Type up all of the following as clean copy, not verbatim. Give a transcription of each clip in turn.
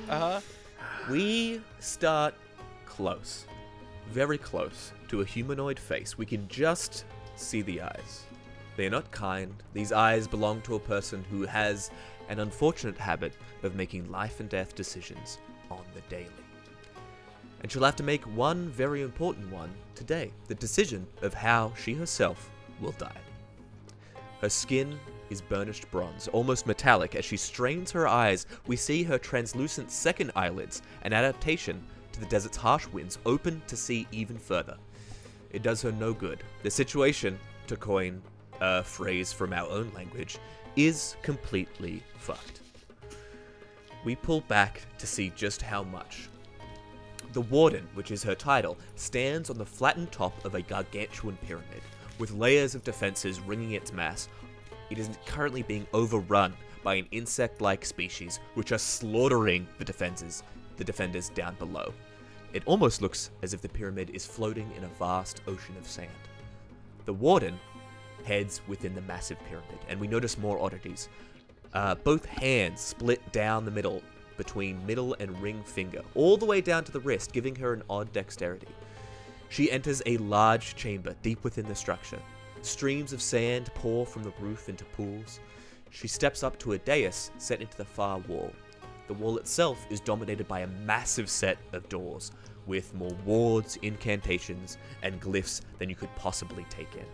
Uh-huh. We start close, very close to a humanoid face. We can just see the eyes. They are not kind. These eyes belong to a person who has an unfortunate habit of making life and death decisions on the daily. And she'll have to make one very important one today, the decision of how she herself will die. Her skin is burnished bronze, almost metallic. As she strains her eyes, we see her translucent second eyelids, an adaptation to the desert's harsh winds, open to see even further. It does her no good. The situation, to coin a phrase from our own language, is completely fucked. We pull back to see just how much. The Warden, which is her title, stands on the flattened top of a gargantuan pyramid, with layers of defenses ringing its mass. It is currently being overrun by an insect-like species which are slaughtering the defenders down below. It almost looks as if the pyramid is floating in a vast ocean of sand. The Warden heads within the massive pyramid, and we notice more oddities. Both hands split down the middle between middle and ring finger, all the way down to the wrist, giving her an odd dexterity. She enters a large chamber deep within the structure. Streams of sand pour from the roof into pools. She steps up to a dais set into the far wall. The wall itself is dominated by a massive set of doors, with more wards, incantations, and glyphs than you could possibly take in.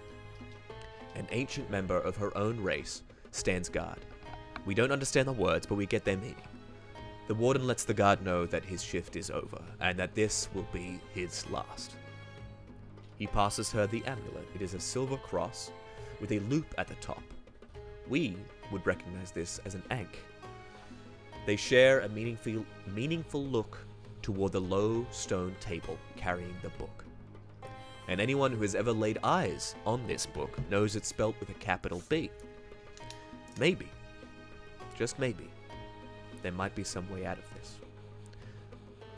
An ancient member of her own race stands guard. We don't understand the words, but we get their meaning. The Warden lets the guard know that his shift is over, and that this will be his last. He passes her the amulet. It is a silver cross with a loop at the top. We would recognize this as an ankh. They share a meaningful look toward the low stone table carrying the book. And anyone who has ever laid eyes on this book knows it's spelt with a capital B. Maybe, just maybe, there might be some way out of this.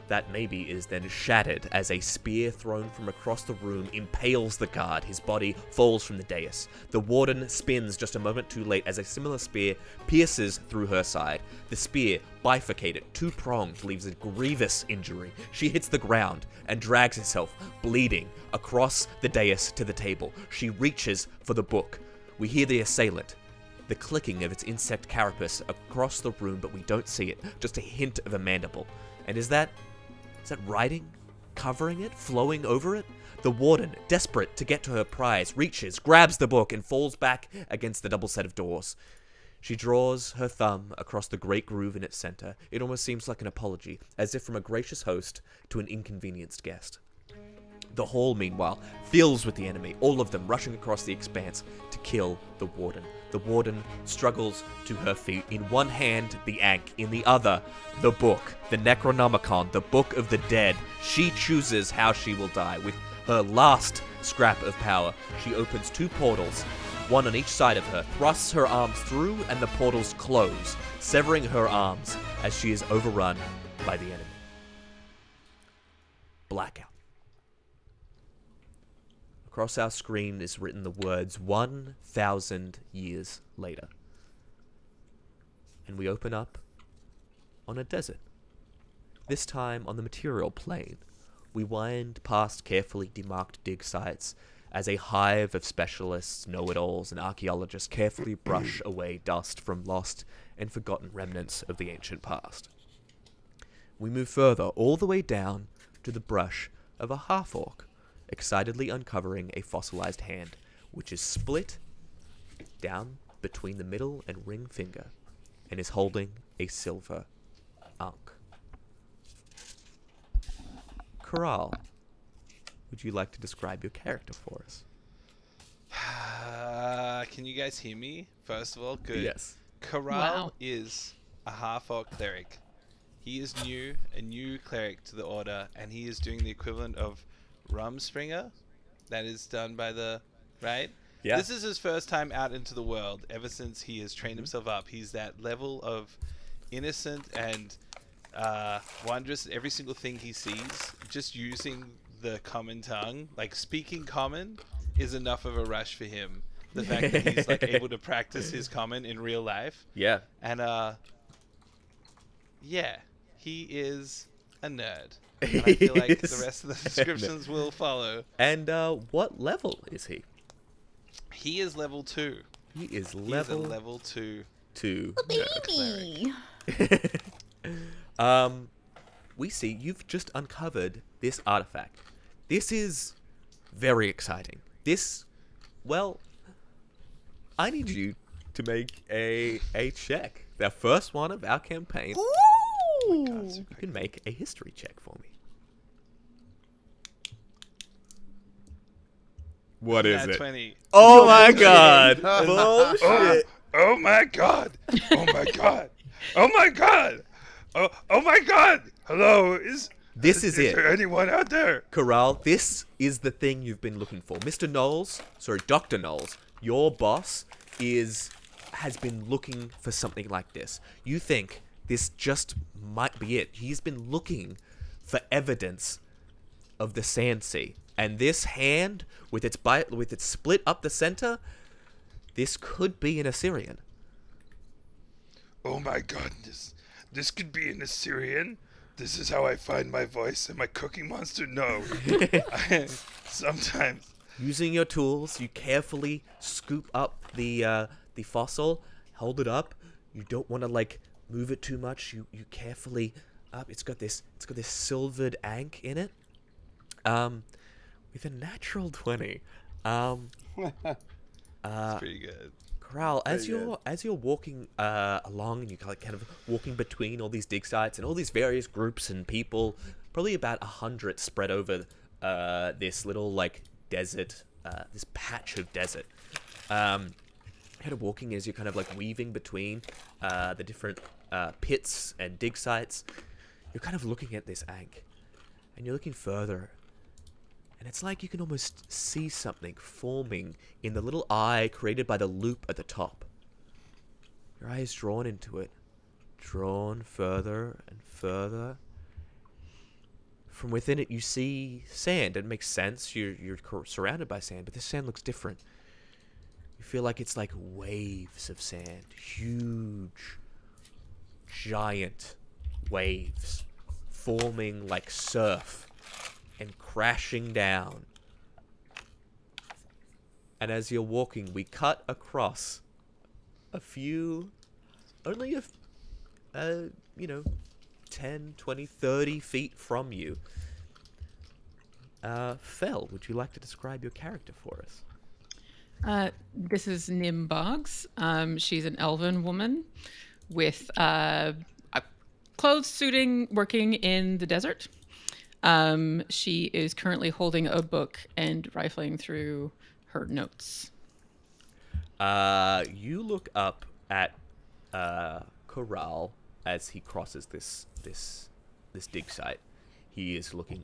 That maybe is then shattered as a spear thrown from across the room impales the guard. His body falls from the dais. The Warden spins just a moment too late as a similar spear pierces through her side. The spear, bifurcated, two-pronged, leaves a grievous injury. She hits the ground and drags herself, bleeding, across the dais to the table. She reaches for the book. We hear the assailant, the clicking of its insect carapace across the room, but we don't see it. Just a hint of a mandible. And is that writing? Covering it? Flowing over it? The Warden, desperate to get to her prize, reaches, grabs the book, and falls back against the double set of doors. She draws her thumb across the great groove in its center. It almost seems like an apology, as if from a gracious host to an inconvenienced guest. The hall, meanwhile, fills with the enemy, all of them rushing across the expanse to kill the Warden. The Warden struggles to her feet. In one hand, the ankh. In the other, the book. The Necronomicon, the Book of the Dead. She chooses how she will die. With her last scrap of power, she opens two portals, one on each side of her, thrusts her arms through, and the portals close, severing her arms as she is overrun by the enemy. Blackout. Across our screen is written the words 1,000 years later. And we open up on a desert. This time on the material plane. We wind past carefully demarked dig sites as a hive of specialists, know-it-alls, and archaeologists carefully brush away dust from lost and forgotten remnants of the ancient past. We move further, all the way down to the brush of a half-orc, excitedly uncovering a fossilized hand, which is split down between the middle and ring finger, and is holding a silver ankh. Corral, would you like to describe your character for us? Can you guys hear me? First of all, good. Yes. Corral is a half-orc cleric. He is new, a new cleric to the order, and he is doing the equivalent of Rumspringer. That is done by the... Right? Yeah. This is his first time out into the world ever since he has trained himself up. He's that level of innocent and wondrous at every single thing he sees. Just using the common tongue, like speaking common, is enough of a rush for him. The fact that he's like able to practice his common in real life. Yeah. And yeah, he is a nerd. And I feel like He is the rest of the a descriptions will follow. And what level is he? He is level 2. He is He level is a level 2. 2. Baby. We see you've just uncovered this artifact. This is very exciting. This, well, I need you to make a check. The first one of our campaign. Ooh. God, so You quick. can make a history check for me. What is Nat it? 20. Oh my god! Oh, Bullshit! oh my god! Oh my god! Oh my god! Oh my god! Hello, is it. there anyone out there? Corral, this is the thing you've been looking for. Mr. Knowles, sorry, Dr. Knowles, your boss has been looking for something like this. You think this just might be it. He's been looking for evidence of the Sandsea. And this hand, with its split up the center, this could be an Assyrian. Oh my goodness. This could be an Assyrian? This is how I find my voice and my cookie monster? No. Sometimes. Using your tools, you carefully scoop up the fossil, hold it up. You don't want to like move it too much. You carefully up. It's got this silvered ank in it. With a natural 20. That's pretty good. Corral, as you're walking along and you're kind of walking between all these dig sites and all these various groups and people, probably about 100 spread over this little like desert, this patch of desert. Kind of walking as you're kind of like weaving between the different pits and dig sites. You're kind of looking at this ank, and you're looking further. And it's like you can almost see something forming in the little eye created by the loop at the top. Your eye is drawn into it. Drawn further and further. From within it you see sand. It makes sense. You're surrounded by sand, but this sand looks different. You feel like it's like waves of sand. Huge, giant waves forming like surf and crashing down. And as you're walking, we cut across a few, only 10, 20, 30 feet from you. Fel, would you like to describe your character for us? This is Nim Boggs. She's an elven woman with clothes suiting, working in the desert. She is currently holding a book and rifling through her notes. You look up at Corral as he crosses this dig site. He is looking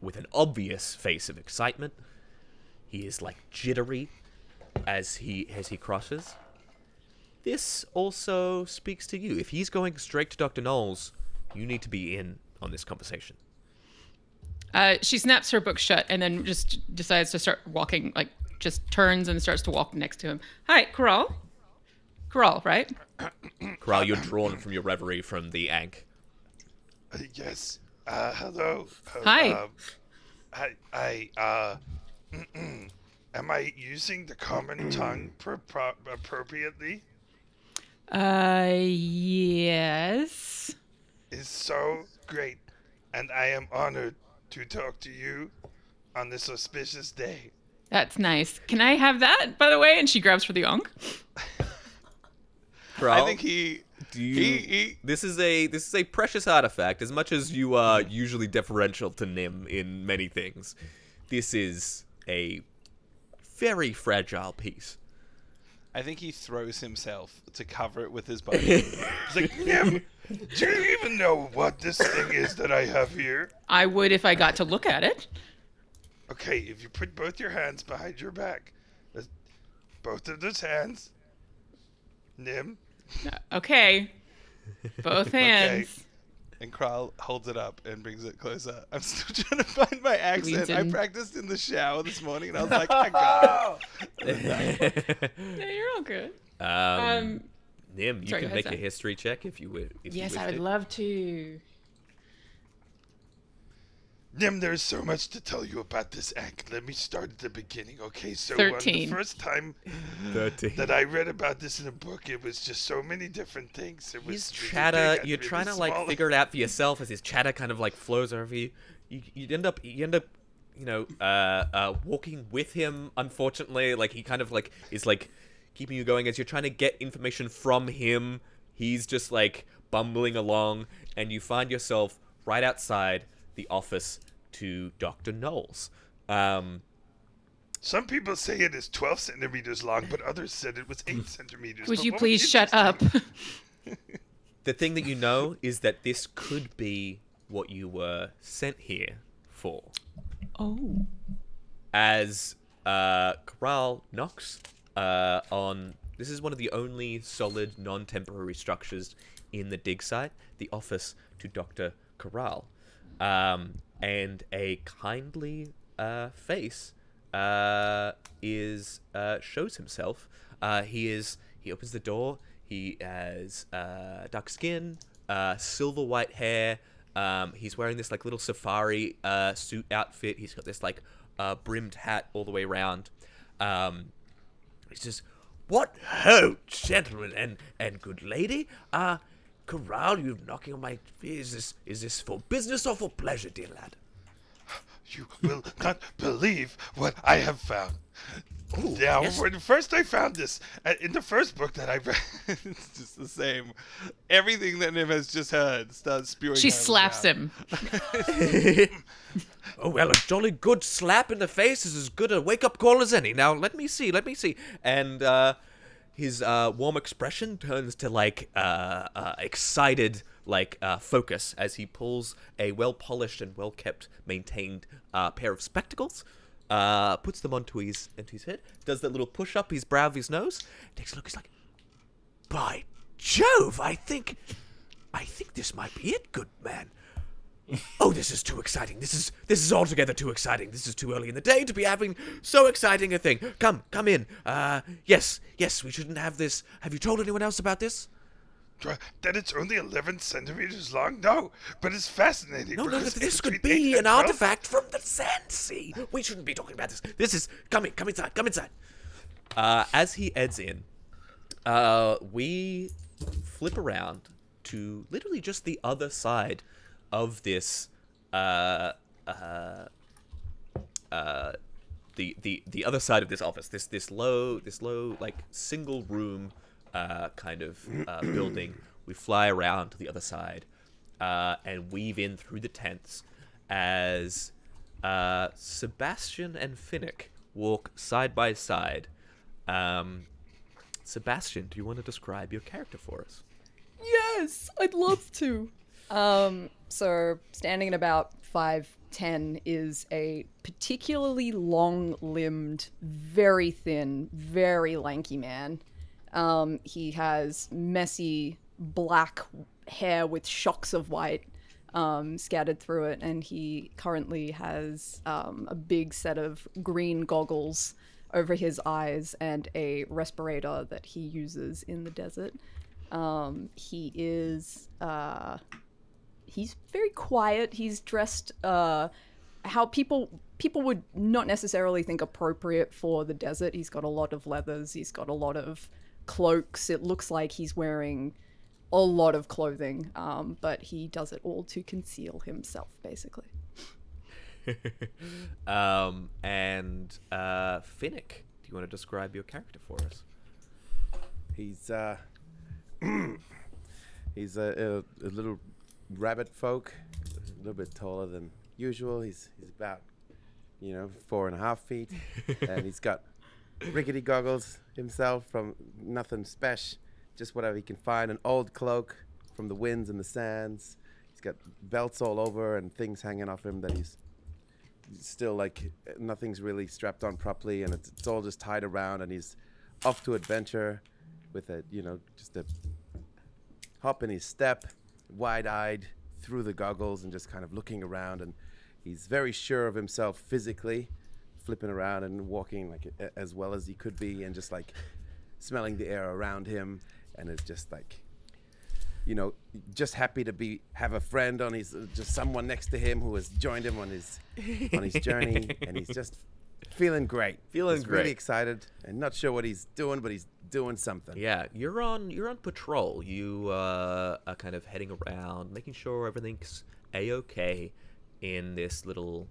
with an obvious face of excitement. He is like jittery as he crosses. This also speaks to you. If he's going straight to Dr. Knowles, you need to be in on this conversation. She snaps her book shut and then just decides to start walking, like just turns and starts to walk next to him. Hi, Corral. Corral, right? Corral, you're drawn from your reverie from the Ankh. Yes. Hello. Hi. Am I using the common tongue appropriately? Yes. It's so great, and I am honored to talk to you on this auspicious day. That's nice. Can I have that, by the way? And she grabs for the Ankh. Corral, I think he this is a precious artifact. As much as you are usually deferential to Nim in many things, this is a very fragile piece. I think he throws himself to cover it with his body. He's like, Nim, do you even know what this thing is that I have here? I would if I got to look at it. Okay, if you put both your hands behind your back, both of those hands, Nim. Okay. Both hands. And Kral holds it up and brings it closer. I'm still trying to find my accent. I practiced in the shower this morning, and I was like, I got it. No, you're all good. Nim, you sorry, can go make ahead, a history check if you would. Yes, I would love to. Nim, there's so much to tell you about this act. Let me start at the beginning, okay? So 13. The first time 13. that I read about this in a book, it was just so many different things. It was His really chatter, big, you're really trying to like small. figure it out for yourself as his chatter kind of like flows over you. You end up walking with him. Unfortunately, like he kind of like is like keeping you going as you're trying to get information from him. He's just like bumbling along, and you find yourself right outside the office to Dr. Knowles. Some people say it is 12 centimeters long, but others said it was 8 centimeters. Would But you what please was shut up? The thing that you know is that this could be what you were sent here for. Oh. As Corral knocks on... This is one of the only solid, non-temporary structures in the dig site, the office to Dr. Corral. And a kindly face shows himself. He opens the door. He has dark skin, silver white hair. He's wearing this like little safari suit outfit. He's got this like brimmed hat all the way around. He says, "What ho, gentlemen and good lady? Corral, you're knocking on my... Is this for business or for pleasure, dear lad?" You will not believe what I have found. Ooh, Now, yes. when first I found this, in the first book that I read, It's just the same. Everything that Nim has just heard starts spewing. She out of his slaps mouth. him. Oh, well, a jolly good slap in the face is as good a wake-up call as any. Now, let me see. And his warm expression turns to, like, excited, like, focus as he pulls a well-polished and well-kept, maintained pair of spectacles, puts them onto his head, does that little push-up, his brow of his nose, takes a look, he's like, "By Jove, I think this might be it, good man. Oh, this is too exciting. This is altogether too exciting. This is too early in the day to be having so exciting a thing. Come in. Yes, we shouldn't have this. Have you told anyone else about this?" that it's only 11 centimeters long? No, but it's fascinating. No, because this it's could between be 8 an and 12. artifact from the Sandsea. We shouldn't be talking about this. This is... Come inside. As he heads in, we flip around to literally just the other side of this, the other side of this office, this low, like single room, kind of building. We fly around to the other side, and weave in through the tents as Sebastian and Finnick walk side by side. Sebastian, do you want to describe your character for us? Yes, I'd love to. So standing at about 5'10" is a particularly long-limbed, very thin, very lanky man. He has messy black hair with shocks of white scattered through it, and he currently has a big set of green goggles over his eyes and a respirator that he uses in the desert. He is he's very quiet. He's dressed how people would not necessarily think appropriate for the desert. He's got a lot of leathers. He's got a lot of cloaks. It looks like he's wearing a lot of clothing, but he does it all to conceal himself, basically. And Finnick, do you want to describe your character for us? He's he's a little rabbit folk, a little bit taller than usual. He's about 4.5 feet, and he's got rickety goggles himself from nothing special, just whatever he can find. An old cloak from the winds and the sands. He's got belts all over and things hanging off him that he's still like nothing's really strapped on properly, and it's all just tied around, and he's off to adventure with a just a hop in his step, wide-eyed through the goggles and just kind of looking around, and he's very sure of himself physically, flipping around and walking like as well as he could be, and just like smelling the air around him, and it's just like you know, just happy to have a friend on his, just someone next to him who has joined him on his journey, and he's just feeling great. He's really excited and not sure what he's doing, but he's doing something. Yeah, you're on patrol. You are kind of heading around, making sure everything's a-okay in this little,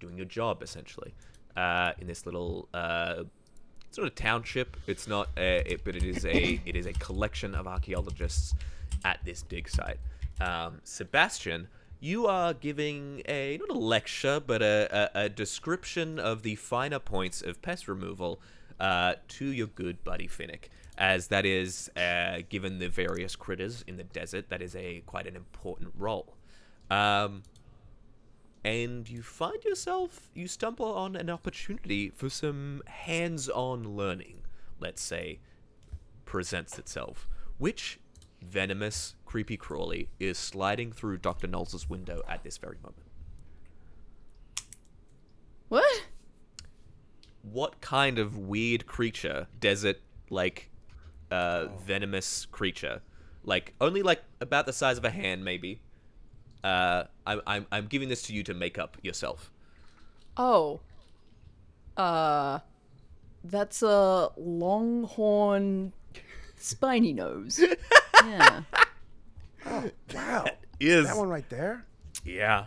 doing your job essentially, in this little sort of township. It's not, but it is a collection of archaeologists at this dig site. Sebastian, you are giving not a lecture, but a description of the finer points of pest removal to your good buddy Finnick, as that is, given the various critters in the desert, that is quite an important role. And you find yourself, you stumble on an opportunity for some hands-on learning, let's say, presents itself. Which venomous creepy crawly is sliding through Dr. Knowles' window at this very moment? What? What kind of weird creature, desert, like, venomous creature, like, only, like, about the size of a hand, maybe, I'm giving this to you to make up yourself. Oh. That's a longhorn spiny nose. Yeah. Oh, wow. Is that one right there? Yeah.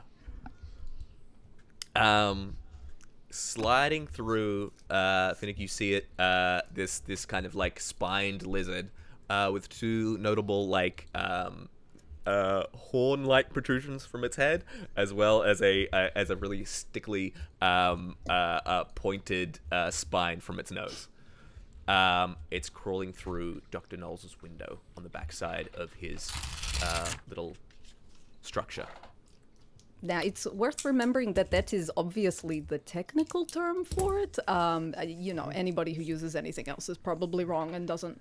Sliding through, Finnick, you see it, this kind of like spined lizard, with two notable like horn-like protrusions from its head, as well as a really stickly pointed spine from its nose. It's crawling through Dr. Knowles' window on the backside of his little structure. Now, it's worth remembering that is obviously the technical term for it. You know, anybody who uses anything else is probably wrong and doesn't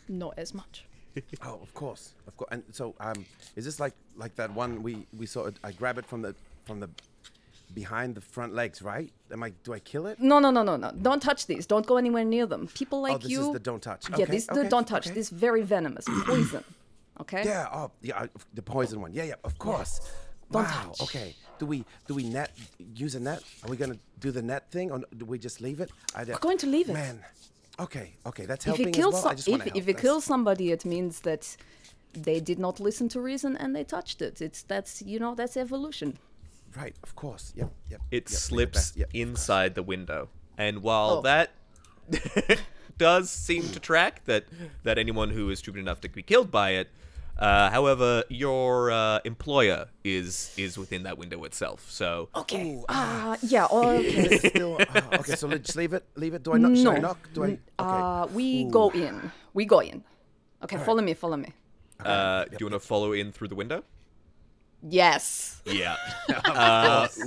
know as much. Oh, of course. And so, is this like that one we saw? I grab it from the behind the front legs, right? Do I kill it? No. Don't touch these. Don't go anywhere near them. People like this you. is the don't touch. Yeah, this the don't touch. This very venomous poison. Okay. Yeah. Oh, yeah. The poison one. Yeah. Of course. Don't wow. touch. Okay. Do we use a net? Are we gonna do the net thing, or do we just leave it? We're going to leave it. Man. Okay. That's If helping it kills as well. I just want to help. if it kills somebody, it means that they did not listen to reason and they touched it. That's evolution. Right. Of course. Yep. It slips inside the window, and while that does seem to track that anyone who is stupid enough to be killed by it, however, your employer is within that window itself. So okay. Yeah. Okay. Okay. So just leave it. Do I knock? Should I knock? Do I? Okay. We go in. Okay. All Follow me. do you want to follow in through the window? Yes. Yeah.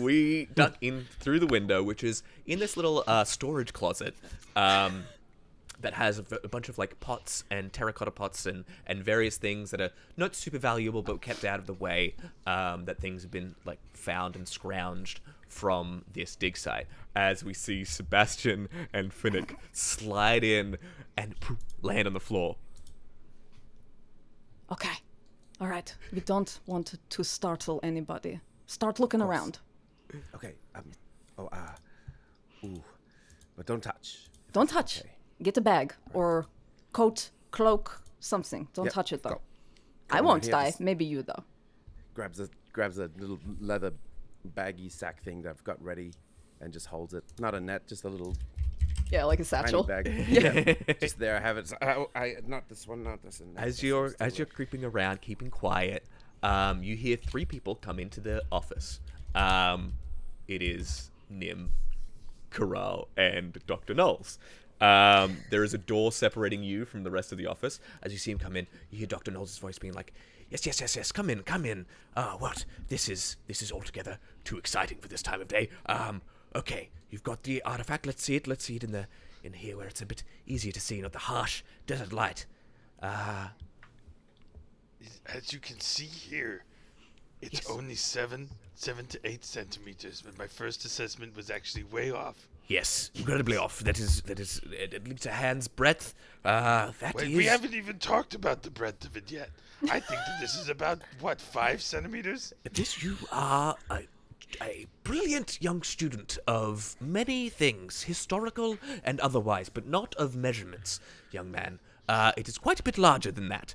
We duck in through the window, which is in this little storage closet that has a bunch of like pots and terracotta pots and various things that are not super valuable but kept out of the way, that things have been like found and scrounged from this dig site. As we see Sebastian and Finnick slide in and land on the floor. Okay. All right. We don't want to startle anybody. Start looking around. Okay. But don't touch. Don't touch. Okay. Get a bag or coat, cloak, something. Don't touch it though. Go I on, won't here, die. just- Maybe you though. Grabs a little leather baggy sack thing that I've got ready, and just holds it. Not a net, just a little Yeah, like a tiny satchel. bag. Yeah. Just there. I have it. Not this one. Not this one. As you're creeping around, keeping quiet, you hear three people come into the office. It is Nim, Corral, and Dr. Knowles. There is a door separating you from the rest of the office. As you see him come in, you hear Dr. Knowles' voice being like, Yes, come in. What? This is altogether too exciting for this time of day. Okay, you've got the artifact. Let's see it in here where it's a bit easier to see, not the harsh desert light. As you can see here, it's only 7 to 8 centimeters, but my first assessment was actually way off. Yes, incredibly off. That is at least a hand's breadth. Wait, we haven't even talked about the breadth of it yet. I think that this is about, what, 5 centimeters? You are a brilliant young student of many things, historical and otherwise, but not of measurements, young man. It is quite a bit larger than that.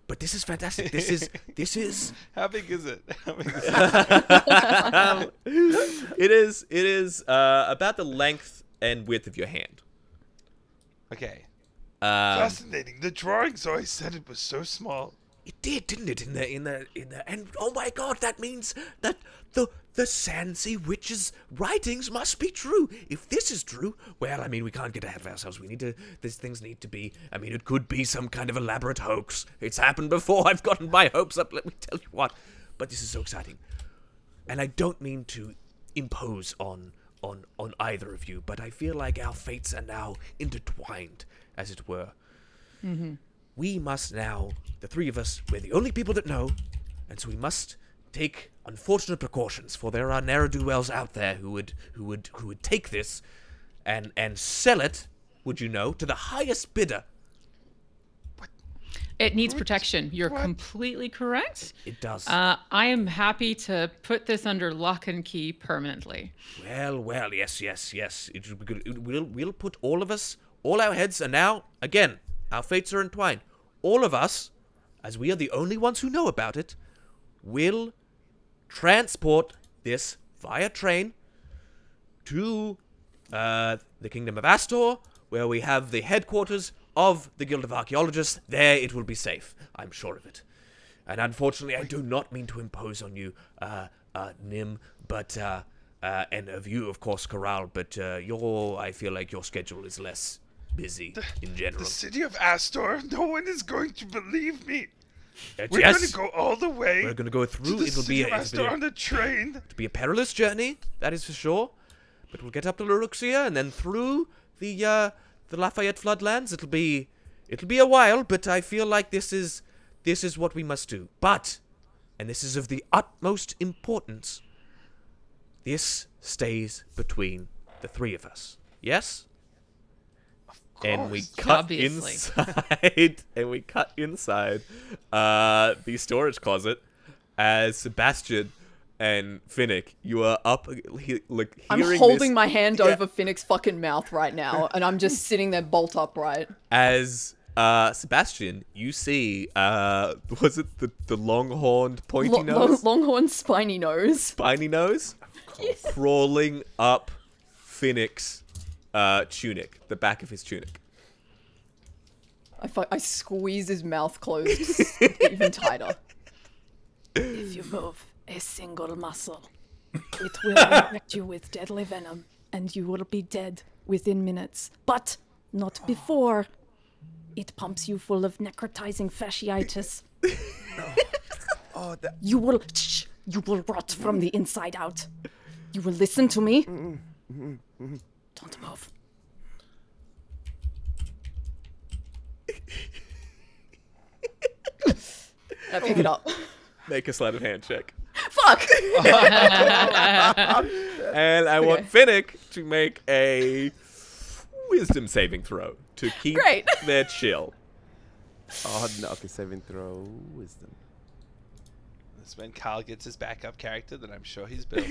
But this is fantastic. This is. How big is it? It is about the length and width of your hand. Okay. Fascinating. The drawings always said it was so small. It did, didn't it? In the and oh my God, that means that the Sandsea witch's writings must be true. If this is true, well, I mean, we can't get ahead of ourselves. These things need to be. I mean, it could be some kind of elaborate hoax. It's happened before. I've gotten my hopes up. Let me tell you what. But this is so exciting, and I don't mean to impose on either of you, but I feel like our fates are now intertwined, as it were. Mm-hmm. We must now, the three of us, we're the only people that know, and so we must take unfortunate precautions, for there are ne'er-do-wells out there who would take this and sell it, would you know, to the highest bidder. It needs protection. You're completely correct. It does. I am happy to put this under lock and key permanently. Well, yes. We'll put all of us, all our heads, and now, again, our fates are entwined. All of us, as we are the only ones who know about it, will transport this via train to the Kingdom of Astor, where we have the headquarters of the Guild of Archaeologists. There it will be safe. I'm sure of it. And unfortunately, I do not mean to impose on you, Nim, but, and of you, of course, Corral, but I feel like your schedule is less busy in general. The city of Astor, no one is going to believe me. We're Yes. going to go all the way. We're going to go through. To the It'll city be of Astor on a train. It'll be a perilous journey, that is for sure. But we'll get up to Laruxia and then through the Lafayette floodlands. It'll be a while, but I feel like this is what we must do. But, and this is of the utmost importance, this stays between the three of us. Yes? And we cut Obviously. inside the storage closet as Sebastian and Finnick, you are up, hearing I'm holding this, my hand over Finnick's fucking mouth right now, and I'm just sitting there bolt upright. As Sebastian, you see, was it the long-horned pointy nose? Longhorn spiny nose. Spiny nose? Crawling up Finnick's tunic, the back of his tunic. I squeeze his mouth closed even tighter. If you move a single muscle, it will infect you with deadly venom, and you will be dead within minutes. But not before. It pumps you full of necrotizing fasciitis. You will rot from the inside out. You will listen to me. Don't move. I pick it up. Make a sleight of hand check. Fuck! And I want Finnick to make a wisdom saving throw to keep their chill. Oh, no. Okay, saving throw. Wisdom. That's when Carl gets his backup character that I'm sure he's built.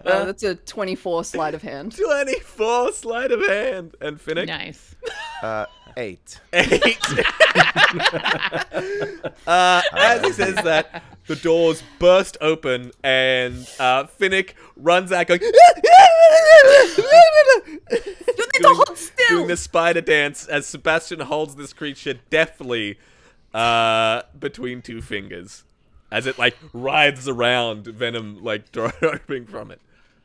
That's a 24 sleight of hand. 24 sleight of hand. And Finnick? Nice. 8. 8. As he says that, the doors burst open and Finnick runs out going, You need to hold still! doing the spider dance as Sebastian holds this creature deftly between two fingers as it like writhes around, venom like dropping from it.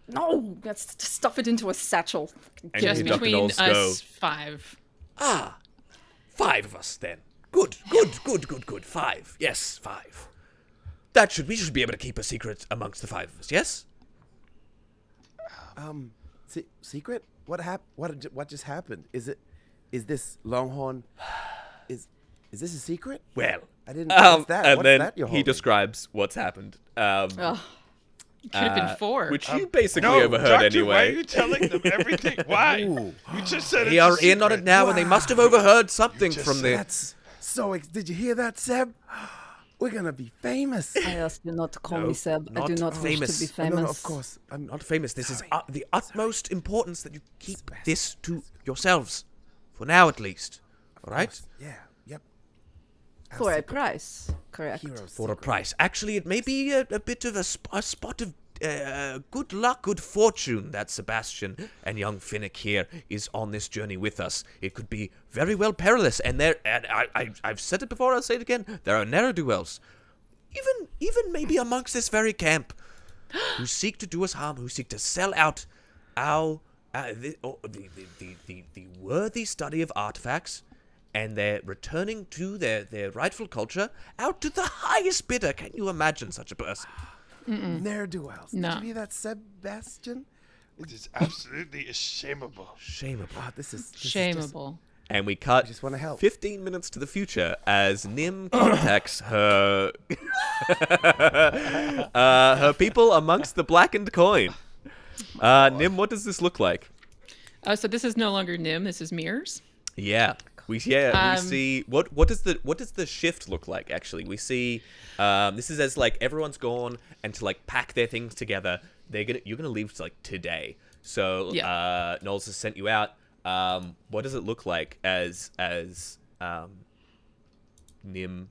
No, let's just stuff it into a satchel. And Just you duck and between all us go. 5. 5 of us then. Good. 5. Yes, 5. We should be able to keep a secret amongst the 5 of us, yes? Secret? What just happened? Is this Longhorn? Is this a secret? Well, I didn't. What's that? and What's then that you're he holding? describes what's happened. Could have been 4. Which you basically No, overheard Doctor, anyway. why are you telling them everything? Why? Ooh. You just said They it's a are in on secret. it now, and they must have overheard something just from said the. That's so. Did you hear that, Seb? We're gonna be famous. I ask you not to call No, me Seb. I do not not wish famous. to be Oh, famous. no, of course. I'm Not famous. This is Sorry. the utmost importance that you keep this to yourselves, for now at least. All right? Yeah. Yep. For a price, correct. Hero's For a secret. price. Actually, it may be a bit of a spot of good luck, good fortune that Sebastian and young Finnick here is on this journey with us. It could be very well perilous, and I've said it before, I'll say it again. There are ne'er-do-wells, even maybe amongst this very camp, who seek to do us harm, who seek to sell out our the worthy study of artifacts, and they're returning to their rightful culture out to the highest bidder. Can you imagine such a person? Ne'er-do-wells. No. Did you hear that, Sebastian? It is absolutely shameable. Shameable. Oh, this is just- Shameable. And we cut just wanna help. 15 minutes to the future as Nim contacts her her people amongst the blackened coin. Nim, what does this look like? So this is no longer Nim. This is Mears. Yeah. We see what does the shift look like actually? We see this is as like everyone's gone and to like pack their things together. You're gonna leave like today. So Yeah. Knowles has sent you out. What does it look like as Nim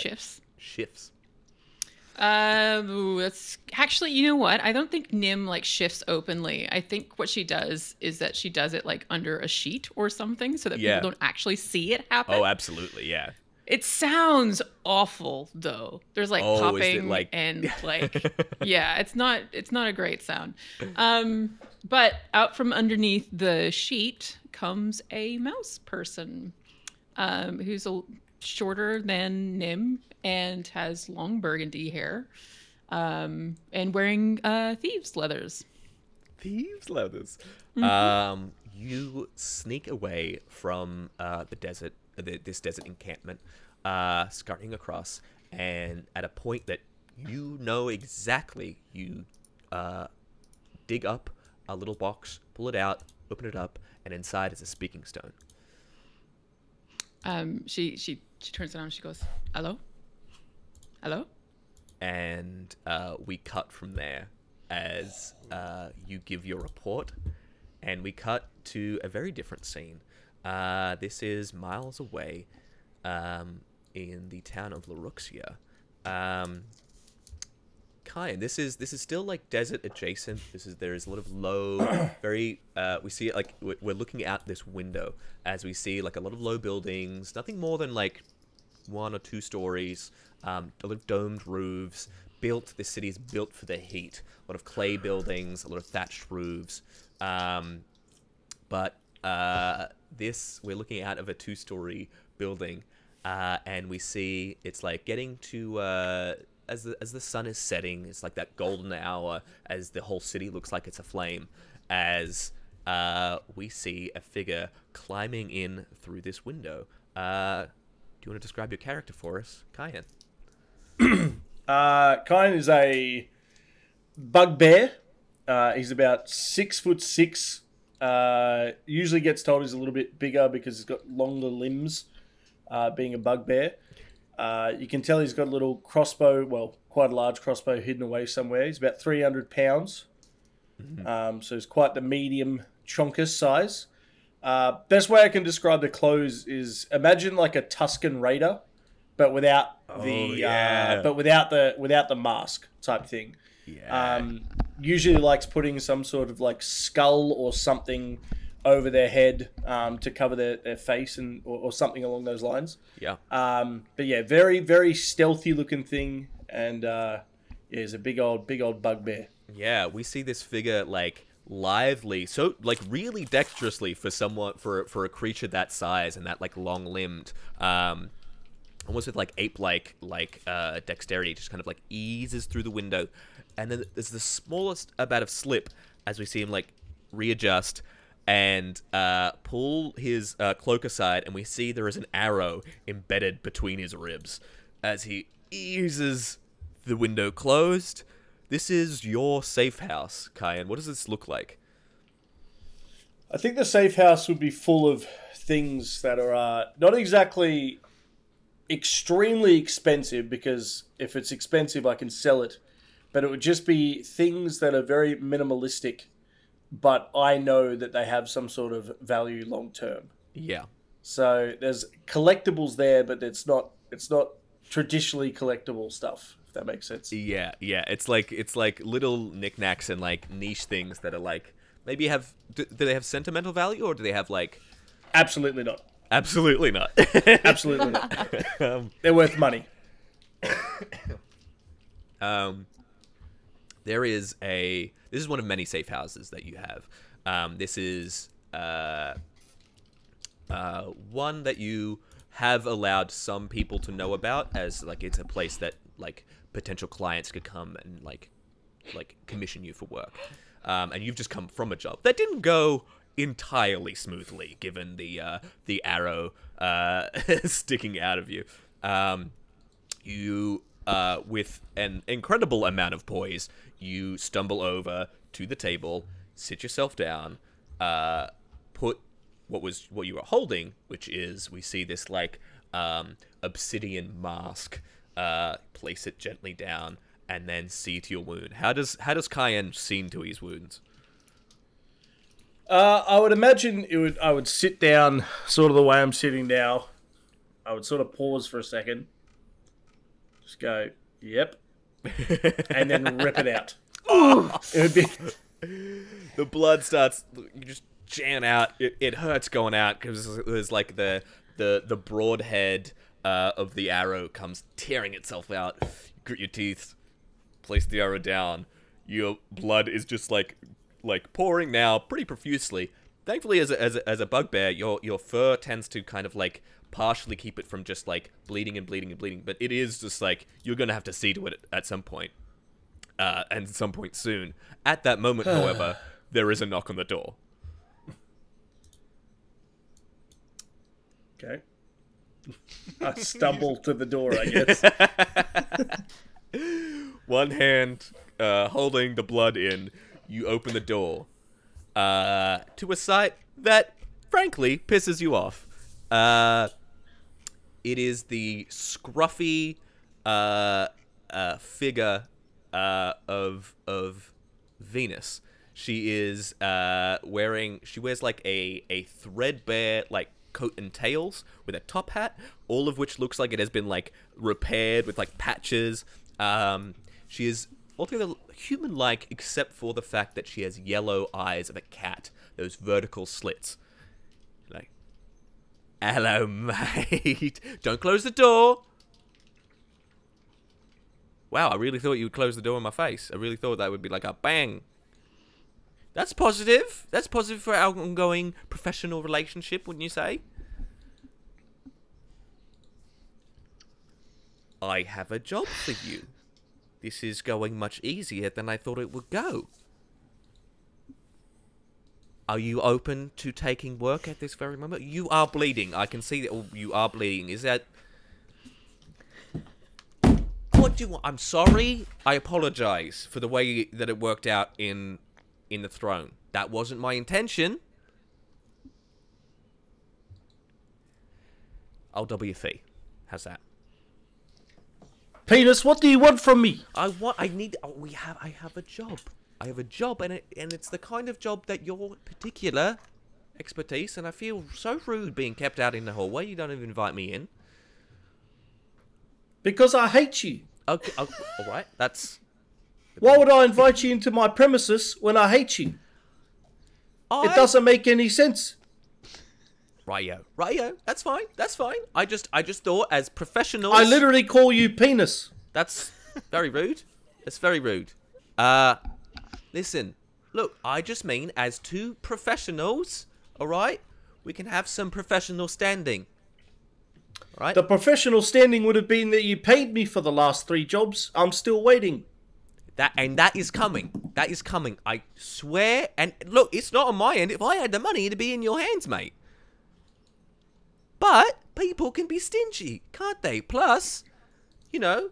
Shifts. shifts? That's actually, you know what? I don't think Nim like shifts openly. I think what she does is that she does it like under a sheet or something so that Yeah. people don't actually see it happen. Oh, absolutely, yeah. It sounds awful though. There's like Oh, is it, popping like- and like yeah, it's not a great sound. But out from underneath the sheet comes a mouse person who's shorter than Nim and has long burgundy hair and wearing thieves' leathers. Thieves' leathers. You sneak away from the desert, this desert encampment, scurrying across, and at a point that you know exactly, you dig up a little box, pull it out, open it up, and inside is a speaking stone. She turns around and she goes, "Hello? Hello?" And we cut from there as you give your report, and we cut to a very different scene. This is miles away in the town of Laruxia. Kyan, this is still like desert adjacent. There is a lot of low, very we see it like we're looking out this window as we see like a lot of low buildings, nothing more than like 1 or 2 stories, a lot of domed roofs. This city is built for the heat. A lot of clay buildings, a lot of thatched roofs. But this, we're looking out of a 2-story building, and we see it's like getting to as the sun is setting. It's like that golden hour as the whole city looks like it's aflame. As we see a figure climbing in through this window. Do you want to describe your character for us, Kyan? Kyan is a bugbear. He's about 6'6". Usually gets told he's a little bit bigger because he's got longer limbs, being a bugbear. You can tell he's got a little crossbow, well, quite a large crossbow hidden away somewhere. He's about 300 pounds. So he's quite the medium chonkus size. Best way I can describe the clothes is imagine like a Tuscan raider, but without the mask type thing. Yeah. Usually likes putting some sort of like skull or something over their head to cover their face and or something along those lines. Yeah. But yeah, very, very stealthy looking thing, and yeah, he's a big old bugbear. Yeah, we see this figure like lively, so like really dexterously for a creature that size and that like long limbed, almost with like ape-like dexterity, just kind of like eases through the window, and then there's the smallest amount of slip as we see him like readjust and pull his cloak aside, and we see there is an arrow embedded between his ribs as he eases the window closed, This is your safe house, Kyan. What does this look like? I think the safe house would be full of things that are not exactly extremely expensive, because if it's expensive, I can sell it. But it would just be things that are very minimalistic, but I know that they have some sort of value long term. Yeah. So there's collectibles there, but it's not traditionally collectible stuff, if that makes sense. Yeah. It's like little knickknacks and like niche things that are like maybe have. Do they have sentimental value, or do they have like? Absolutely not. Absolutely not. Absolutely not. They're worth money. This is one of many safe houses that you have. This is one that you have allowed some people to know about, as like it's a place that like potential clients could come and like commission you for work. And you've just come from a job that didn't go entirely smoothly, given the arrow sticking out of you. You with an incredible amount of poise, you stumble over to the table, sit yourself down, put what you were holding, which is, we see this like obsidian mask, place it gently down, and then see to your wound. How does Kyan see to his wounds? I would imagine I would sit down sort of the way I'm sitting now. I would sort of pause for a second. Just go, yep. And then rip it out. It would be... The blood starts, you just jam out. It hurts going out because it was like the broad head of the arrow comes tearing itself out. You grit your teeth, place the arrow down. Your blood is just like pouring now pretty profusely. Thankfully, as a bugbear, your fur tends to kind of like partially keep it from just like bleeding and bleeding and bleeding. But it is just like you're gonna have to see to it at some point, and at some point soon. At that moment, however, there is a knock on the door. Okay. I stumble to the door, I guess. One hand holding the blood in, you open the door to a sight that, frankly, pisses you off. It is the scruffy figure of Venus. She is she wears like a threadbare like coat and tails with a top hat, all of which looks like it has been like repaired with like patches. She is altogether human-like, except for the fact that she has yellow eyes of a cat, those vertical slits. Like, hello, mate. Don't close the door. Wow, I really thought you would close the door in my face. I really thought that would be like a bang. That's positive. That's positive for our ongoing professional relationship, wouldn't you say? I have a job for you. This is going much easier than I thought it would go. Are you open to taking work at this very moment? You are bleeding. I can see that you are bleeding. Is that... What do you want? I'm sorry. I apologize for the way that it worked out in the throne. That wasn't my intention. I'll double your fee. How's that? Penis, what do you want from me? I have a job. I have a job, and it's the kind of job that your particular expertise, and I feel so rude being kept out in the hallway. You don't even invite me in. Because I hate you. Okay, all right. That's... Why would I invite you into my premises when I hate you? It doesn't make any sense. Rightio. That's fine. I just thought, as professionals... I literally call you penis. That's very rude. That's very rude. Listen. Look, I just mean as two professionals, alright? We can have some professional standing. Right? The professional standing would have been that you paid me for the last 3 jobs. I'm still waiting. That is coming. That is coming. I swear. And look, it's not on my end. If I had the money, it'd be in your hands, mate. But people can be stingy, can't they? Plus, you know,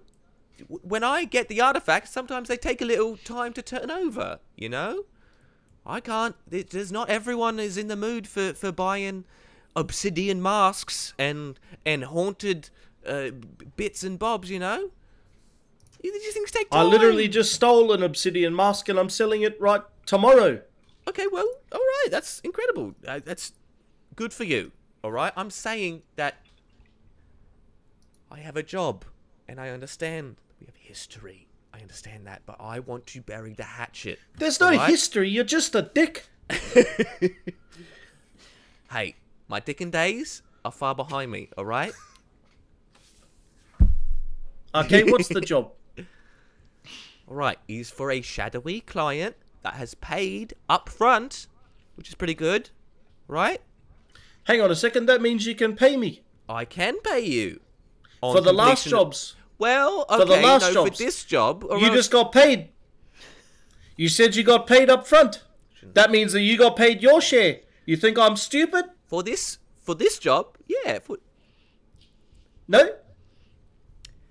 when I get the artifacts, sometimes they take a little time to turn over, you know? I can't... There's not everyone is in the mood for buying obsidian masks and haunted bits and bobs, you know? These things take time. I literally just stole an obsidian mask and I'm selling it right tomorrow. Okay, well, all right. That's incredible. That's good for you, all right? I'm saying that I have a job and I understand we have history. I understand that, but I want to bury the hatchet. There's no history. You're just a dick. Hey, my dickin' days are far behind me, all right? Okay, what's the job? All right, he's for a shadowy client that has paid up front, which is pretty good, right? Hang on a second. That means you can pay me. I can pay you. For the last jobs. Well, okay, For the last no, jobs. for this job... You just got paid. You said you got paid up front. That means that you got paid your share. You think I'm stupid? For this job, yeah. No?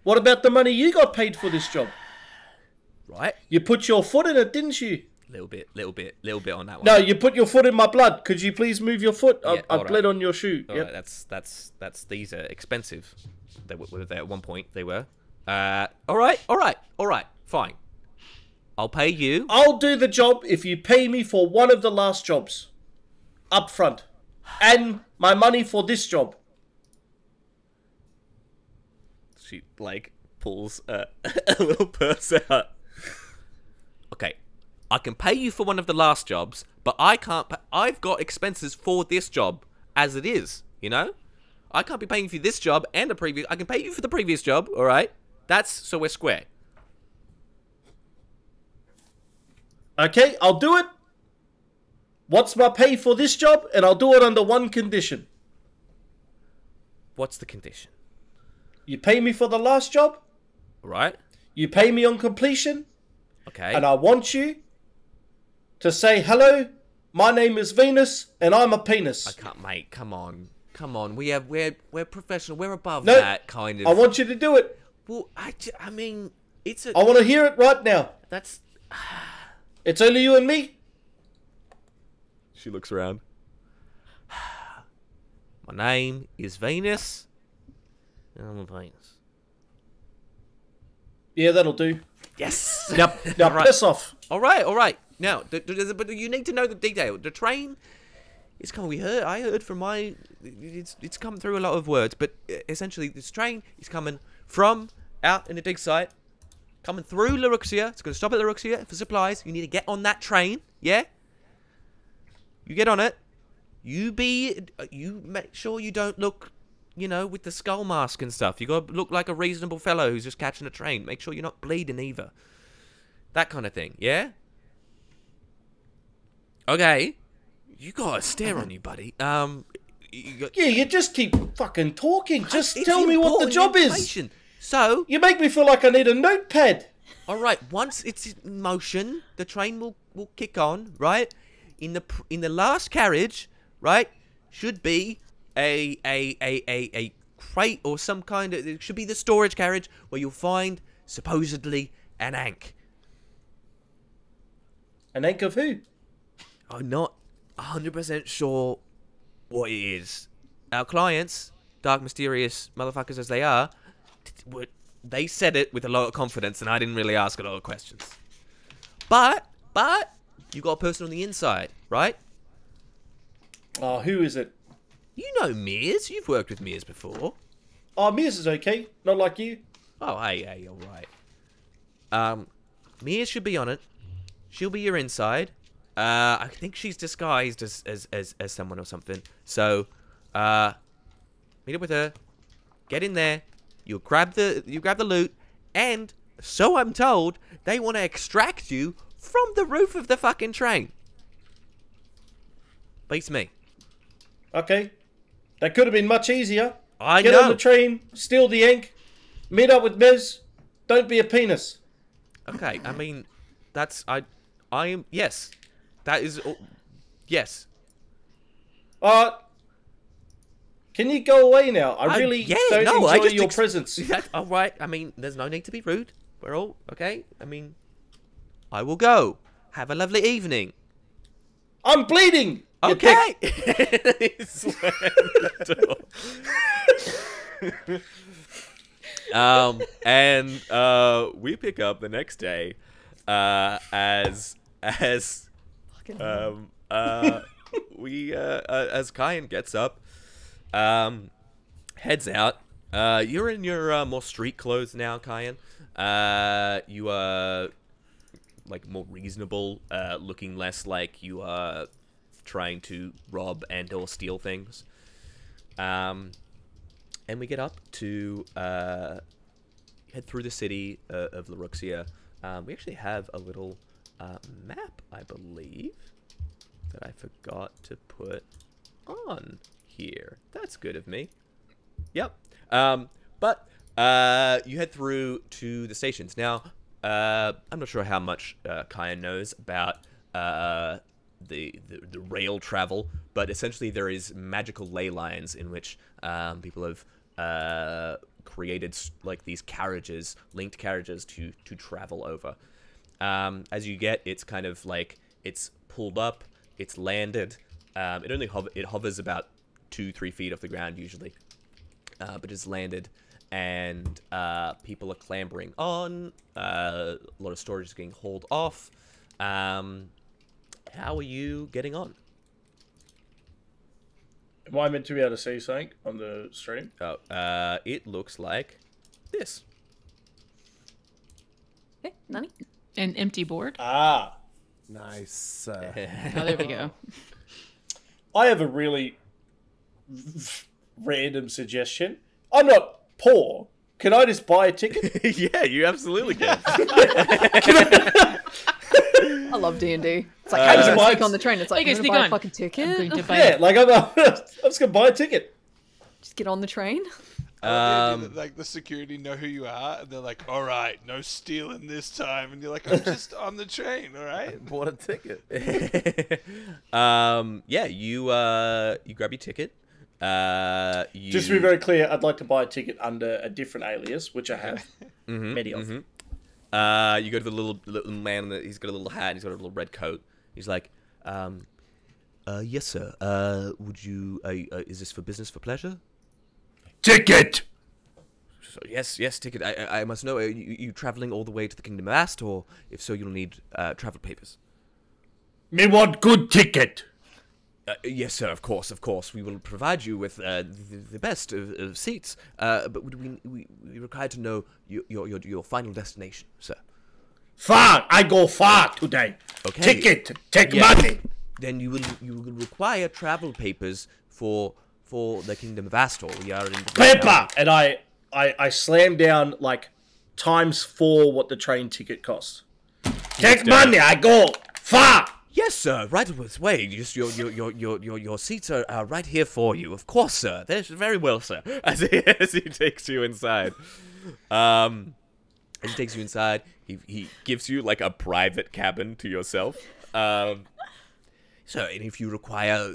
What about the money you got paid for this job? Right. You put your foot in it, didn't you? Little bit on that one. No, you put your foot in my blood. Could you please move your foot? Yeah, I bled on your shoe. All Yep. right, that's these are expensive. They were there at one point. They were. All right. Fine. I'll pay you. I'll do the job if you pay me for one of the last jobs. Up front. And my money for this job. She like pulls a little purse out. Okay, I can pay you for one of the last jobs, but I can't. I've got expenses for this job as it is. You know, I can't be paying you for this job and a previous. I can pay you for the previous job. All right, that's so we're square. Okay, I'll do it. What's my pay for this job? And I'll do it under one condition. What's the condition? You pay me for the last job. All right. You pay me on completion. Okay. And I want you to say, hello, my name is Venus, and I'm a penis. I can't, mate. Come on. We're professional. We're above No, that kind of. I want you to do it. Well, I mean, it's I want to hear it right now. That's. It's only you and me. She looks around. My name is Venus. I'm a Venus. Yeah, that'll do. Yes. Yep. Now Right. piss off. All right. Now, but you need to know the detail. The train is coming. I heard from my. It's come through a lot of words, but essentially, this train is coming from out in the dig site, coming through Laruxia. It's going to stop at Laruxia for supplies. You need to get on that train. Yeah. You get on it. You make sure you don't look, with the skull mask and stuff. You got to look like a reasonable fellow who's just catching a train. Make sure you're not bleeding either. That kind of thing, yeah? Okay. You got a stare on you, buddy. Yeah, you just keep fucking talking. Just It's tell me what the important job is. information. So, You make me feel like I need a notepad. all right, once it's in motion, the train will kick on, right? In the last carriage, right, should be a crate or some kind of, it should be the storage carriage where you'll find supposedly an ankh. An ankh of who? I'm not 100% sure what it is. Our clients, dark, mysterious motherfuckers as they are, they said it with a lot of confidence, and I didn't really ask a lot of questions. But you got a person on the inside, right? Oh, who is it? You know Mears. You've worked with Mears before. Oh, Mia's is okay. Not like you. Oh, hey, all right. Mears should be on it. She'll be your inside. I think she's disguised as someone or something. So, meet up with her. Get in there. You grab the loot, and so I'm told they want to extract you from the roof of the fucking train. Beats me. Okay. That could have been much easier. I Get know. on the train, steal the ankh, meet up with Miz. Don't be a penis. Okay, I mean, that's I am yes. That is yes. Can you go away now? I really don't enjoy your presence. All right. I mean, there's no need to be rude. We're all okay. I mean, I will go. Have a lovely evening. I'm bleeding. Okay. We pick up the next day, as Kyan gets up, heads out. You're in your more street clothes now, Kyan. You are like more reasonable, looking less like you are trying to rob and or steal things. And we get up to head through the city of Laruxia. We actually have a little map, I believe, that I forgot to put on here. That's good of me. Yep. But you head through to the stations. Now, I'm not sure how much Kaya knows about the rail travel, but essentially there is magical ley lines in which people have created like these carriages, linked carriages to travel over. As you get, it's kind of like it's pulled up, it's landed. It only hovers about 2-3 feet off the ground usually, but it's landed, and people are clambering on. A lot of storage is getting hauled off. How are you getting on? Am I meant to be able to see something on the stream? Oh, it looks like this. Hey, Nani? An empty board. Ah. Nice. Oh, there we go. I have a really random suggestion. I'm not poor. Can I just buy a ticket? Yeah, you absolutely can. I love D&D. It's like, how do you sneak on the train? It's like, Hey, you're guys, going to buy sneak a fucking ticket? I'm going to buy Yeah, like I'm just gonna buy a ticket. Just get on the train? Like the security know who you are, and they're like, "All right, no stealing this time," and you're like, "I'm just on the train, all right." Bought a ticket. Yeah, you grab your ticket. Just to be very clear, I'd like to buy a ticket under a different alias, which I have many of. You go to the little man. He's got a little hat. And he's got a little red coat. He's like, "Yes, sir. Would you? Is this for business, for pleasure?" Ticket! So, yes, ticket. I must know. Are you traveling all the way to the Kingdom of AEST, or if so, you'll need travel papers. Me want good ticket. Yes, sir. Of course. We will provide you with the best of seats. But we require to know your final destination, sir. Far! I go far today. Okay. Ticket! Take Yes. money! Then you will require travel papers for the Kingdom of Astor. We are in the Paper! And I slam down like ×4 what the train ticket costs. Take money! I go far! Yes, sir. Right this way. Just your seats are right here for you. Of course, sir. That's very well, sir. As he takes you inside. He gives you like a private cabin to yourself. So, and if you require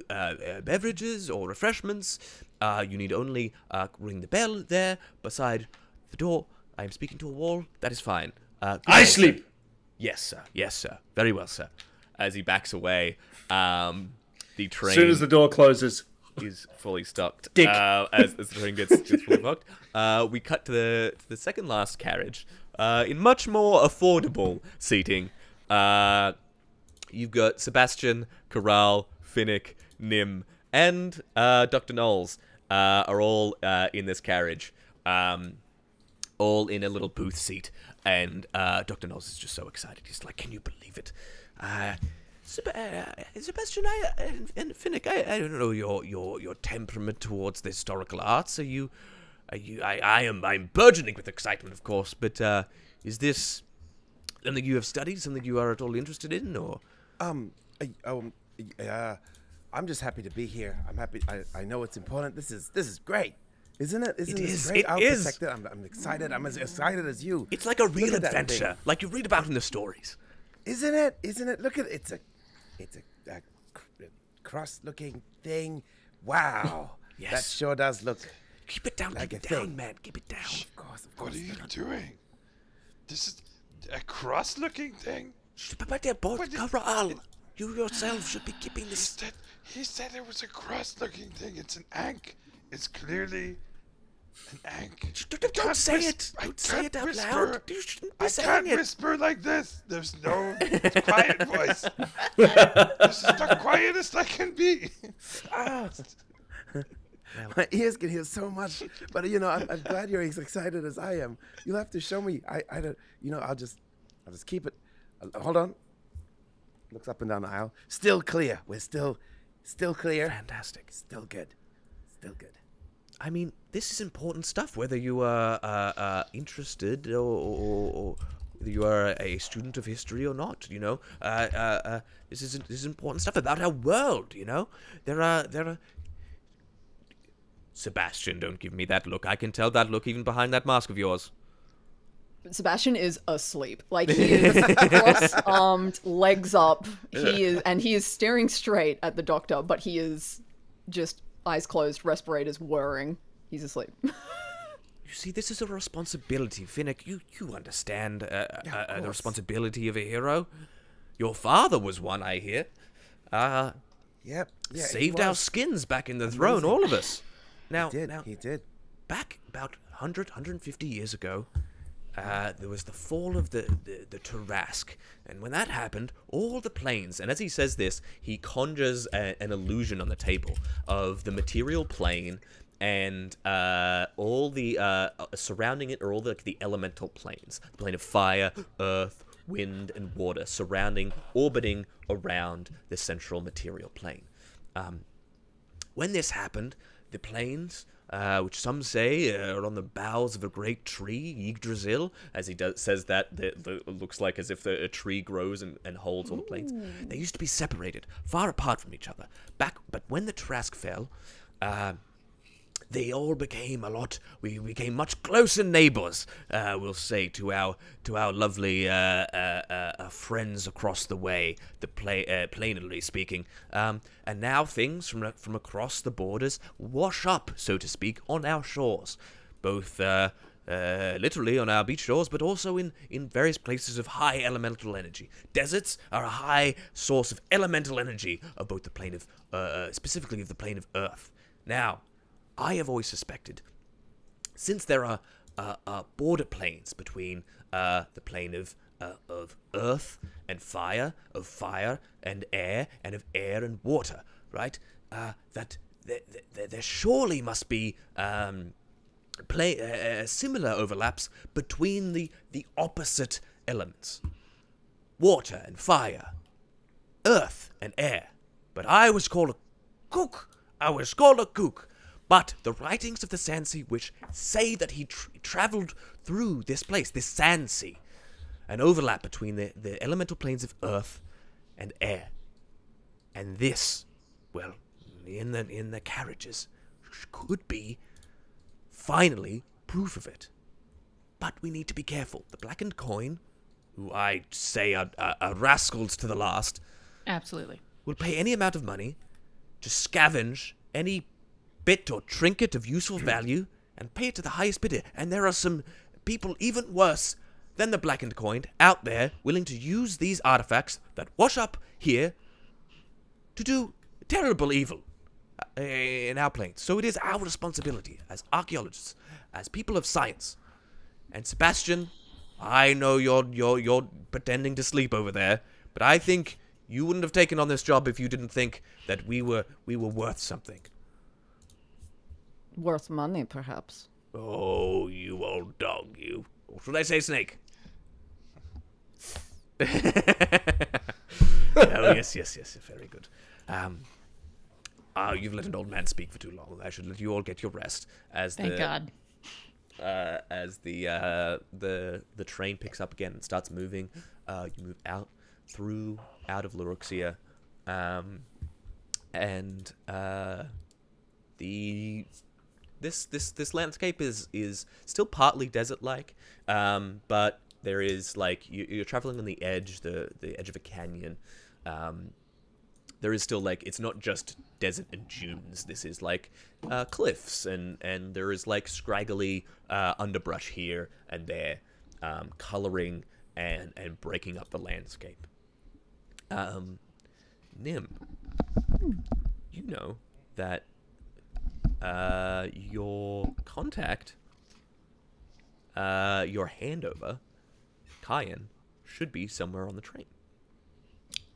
beverages or refreshments, you need only ring the bell there beside the door. I am speaking to a wall. That is fine. I sleep! Sir. Yes, sir. Very well, sir. As he backs away, the train... As soon as the door closes... is fully stocked. Dick. As the train gets fully stocked. We cut to the second last carriage, in much more affordable seating. You've got Sebastian, Corral, Finnick, Nim, and Dr. Knowles are all in this carriage. All in a little booth seat. And Dr. Knowles is just so excited. He's like, "Can you believe it? Sebastian, and Finnick, I don't know your temperament towards the historical arts. I'm burgeoning with excitement, of course, but is this something you have studied, something you are at all interested in, or?" I'm just happy to be here. I'm happy. I know it's important. This is great, isn't it? Isn't this great? It is. Protect it. I'm excited. I'm as excited as you. It's like a real Look at that adventure, thing. like you read about in the stories. Isn't it? Look at it's a crust-looking thing. Wow. Yes. That sure does look Keep it down, like keep it a down, thing. man. Keep it down. Of course. What are you doing? This is a cross-looking thing. You yourself should be keeping this. He said it was a cross-looking thing. It's an ankh. It's clearly an ankh. Don't say it. Don't say it out loud. You shouldn't be I saying can't it. whisper like this. There's no quiet voice. This is the quietest I can be. My ears can hear so much, but I'm glad you're as excited as I am. You'll have to show me. I don't. I'll just keep it. Hold on. Looks up and down the aisle. Still clear. We're still clear. Fantastic. Still good. Still good. I mean, this is important stuff. Whether you are interested or whether you are a student of history or not, this is important stuff about our world. There are. Sebastian, don't give me that look. I can tell that look even behind that mask of yours. Sebastian is asleep. Like, he is cross-armed, legs up. He is staring straight at the doctor, but he is just eyes closed, respirators whirring. He's asleep. You see, this is a responsibility, Finnick. You understand the responsibility of a hero. Your father was one, I hear. Yep. Yeah, saved our skins back in the throne, all of us. He did. Back about 150 years ago, there was the fall of the Tarask, and when that happened, all the planes, and as he says this, he conjures an illusion on the table of the material plane and all the surrounding it are all the elemental planes, the plane of fire, earth, wind, and water, orbiting around the central material plane. When this happened, the planes, which some say are on the boughs of a great tree, Yggdrasil, as he says that, it looks like as if a tree grows and holds all the planes. They used to be separated, far apart from each other. But when the Tarask fell, they all became we became much closer neighbors, we'll say, to our lovely friends across the way, plainly speaking. And now things from across the borders wash up, so to speak, on our shores, both literally on our beach shores, but also in various places of high elemental energy. Deserts are a high source of elemental energy of both the plane of, specifically of the plane of Earth. Now, I have always suspected, since there are border planes between the plane of earth and fire, of fire and air, and of air and water, right? That there surely must be similar overlaps between the opposite elements, water and fire, earth and air. But I was called a kook. But the writings of the Sandsea, which say that he traveled through this place, this Sandsea, an overlap between the elemental planes of earth and air. And this, well, in the carriages, could be, finally, proof of it. But we need to be careful. The blackened coin, who I say are rascals to the last, Absolutely. will pay any amount of money to scavenge any bit or trinket of useful value and pay it to the highest bidder. And there are some people even worse than the blackened coin out there willing to use these artifacts that wash up here to do terrible evil in our planes. So it is our responsibility as archaeologists, as people of science. And Sebastian, I know you're pretending to sleep over there, but I think you wouldn't have taken on this job if you didn't think that we were worth something. Worth money, perhaps. Oh, you old dog, you. Or should I say snake? Oh, yes, very good. You've let an old man speak for too long. I should let you all get your rest. Thank God. As the train picks up again and starts moving, you move out of Luruxia, and this landscape is still partly desert-like, but there is, like, you're traveling on the edge of a canyon, there is still like, it's not just desert and dunes. This is like cliffs, and there is like scraggly underbrush here and there, coloring and breaking up the landscape. Nim, you know that your contact, your handover, Kyan, should be somewhere on the train.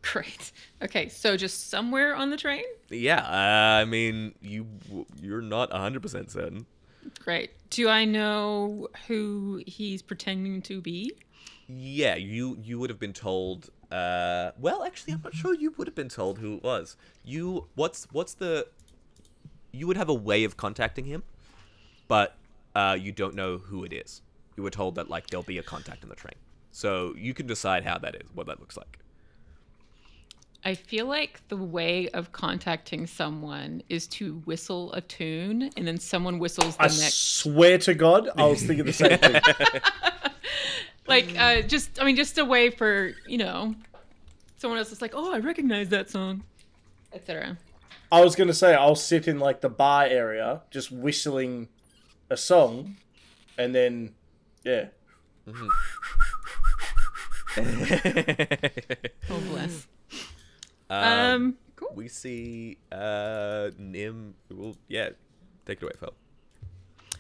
Great. Okay, so just somewhere on the train? Yeah, I mean, you're not 100% certain. Great. Do I know who he's pretending to be? Yeah, you would have been told. Well, actually, I'm not sure you would have been told who it was. You would have a way of contacting him, but you don't know who it is. You were told that like there'll be a contact on the train, so you can decide how that is, what that looks like. I feel like the way of contacting someone is to whistle a tune, and then someone whistles the I next. swear to God, I was thinking the same thing. Like, just a way for, someone else is like, oh, I recognize that song, etc. I was going to say, I'll sit in like the bar area, just whistling a song, and then, yeah. Oh, bless. Cool. We see Nim. Well, yeah, take it away, Phil.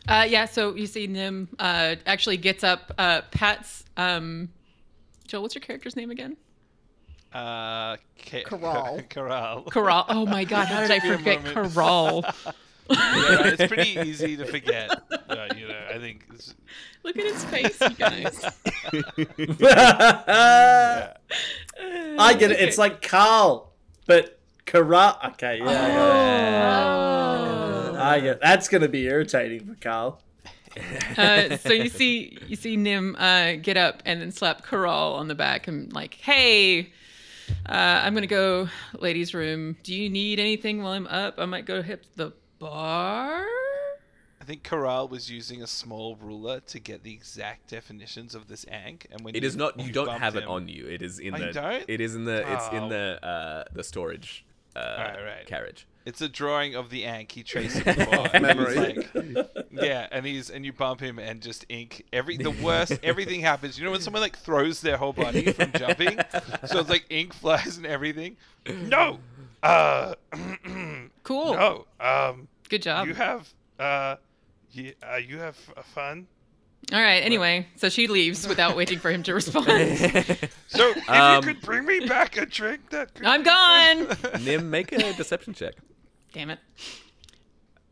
Yeah, so you see Nim actually gets up, pats, Joel, what's your character's name again? Corral. Corral. Oh my god, how did I forget Corral? Yeah, it's pretty easy to forget. I think. Look at his face, you guys. I get it. It's like Carl, but Corral. Okay, Oh. I get it. That's going to be irritating for Carl. So you see Nim get up and then slap Corral on the back and like, hey, I'm gonna go ladies' room. Do you need anything while I'm up? I might go hit the bar. I think Corral was using a small ruler to get the exact definitions of this ank, and when It is not. You don't bumped have it him- on you. It is in Oh, the. you don't? It is in the. It's in Oh. the storage. Right. Carriage. It's a drawing of the ank. He traced it before. and Memory. he's like- yeah, and you bump him and just ink the worst. Everything happens. You know when someone like throws their whole body from jumping, so it's like ink flies and everything. No. Cool. No. Good job. You have you have fun. All right. Anyway, so she leaves without waiting for him to respond. So if you could bring me back a drink, that could I'm be gone. Nim, make a deception check. Damn it.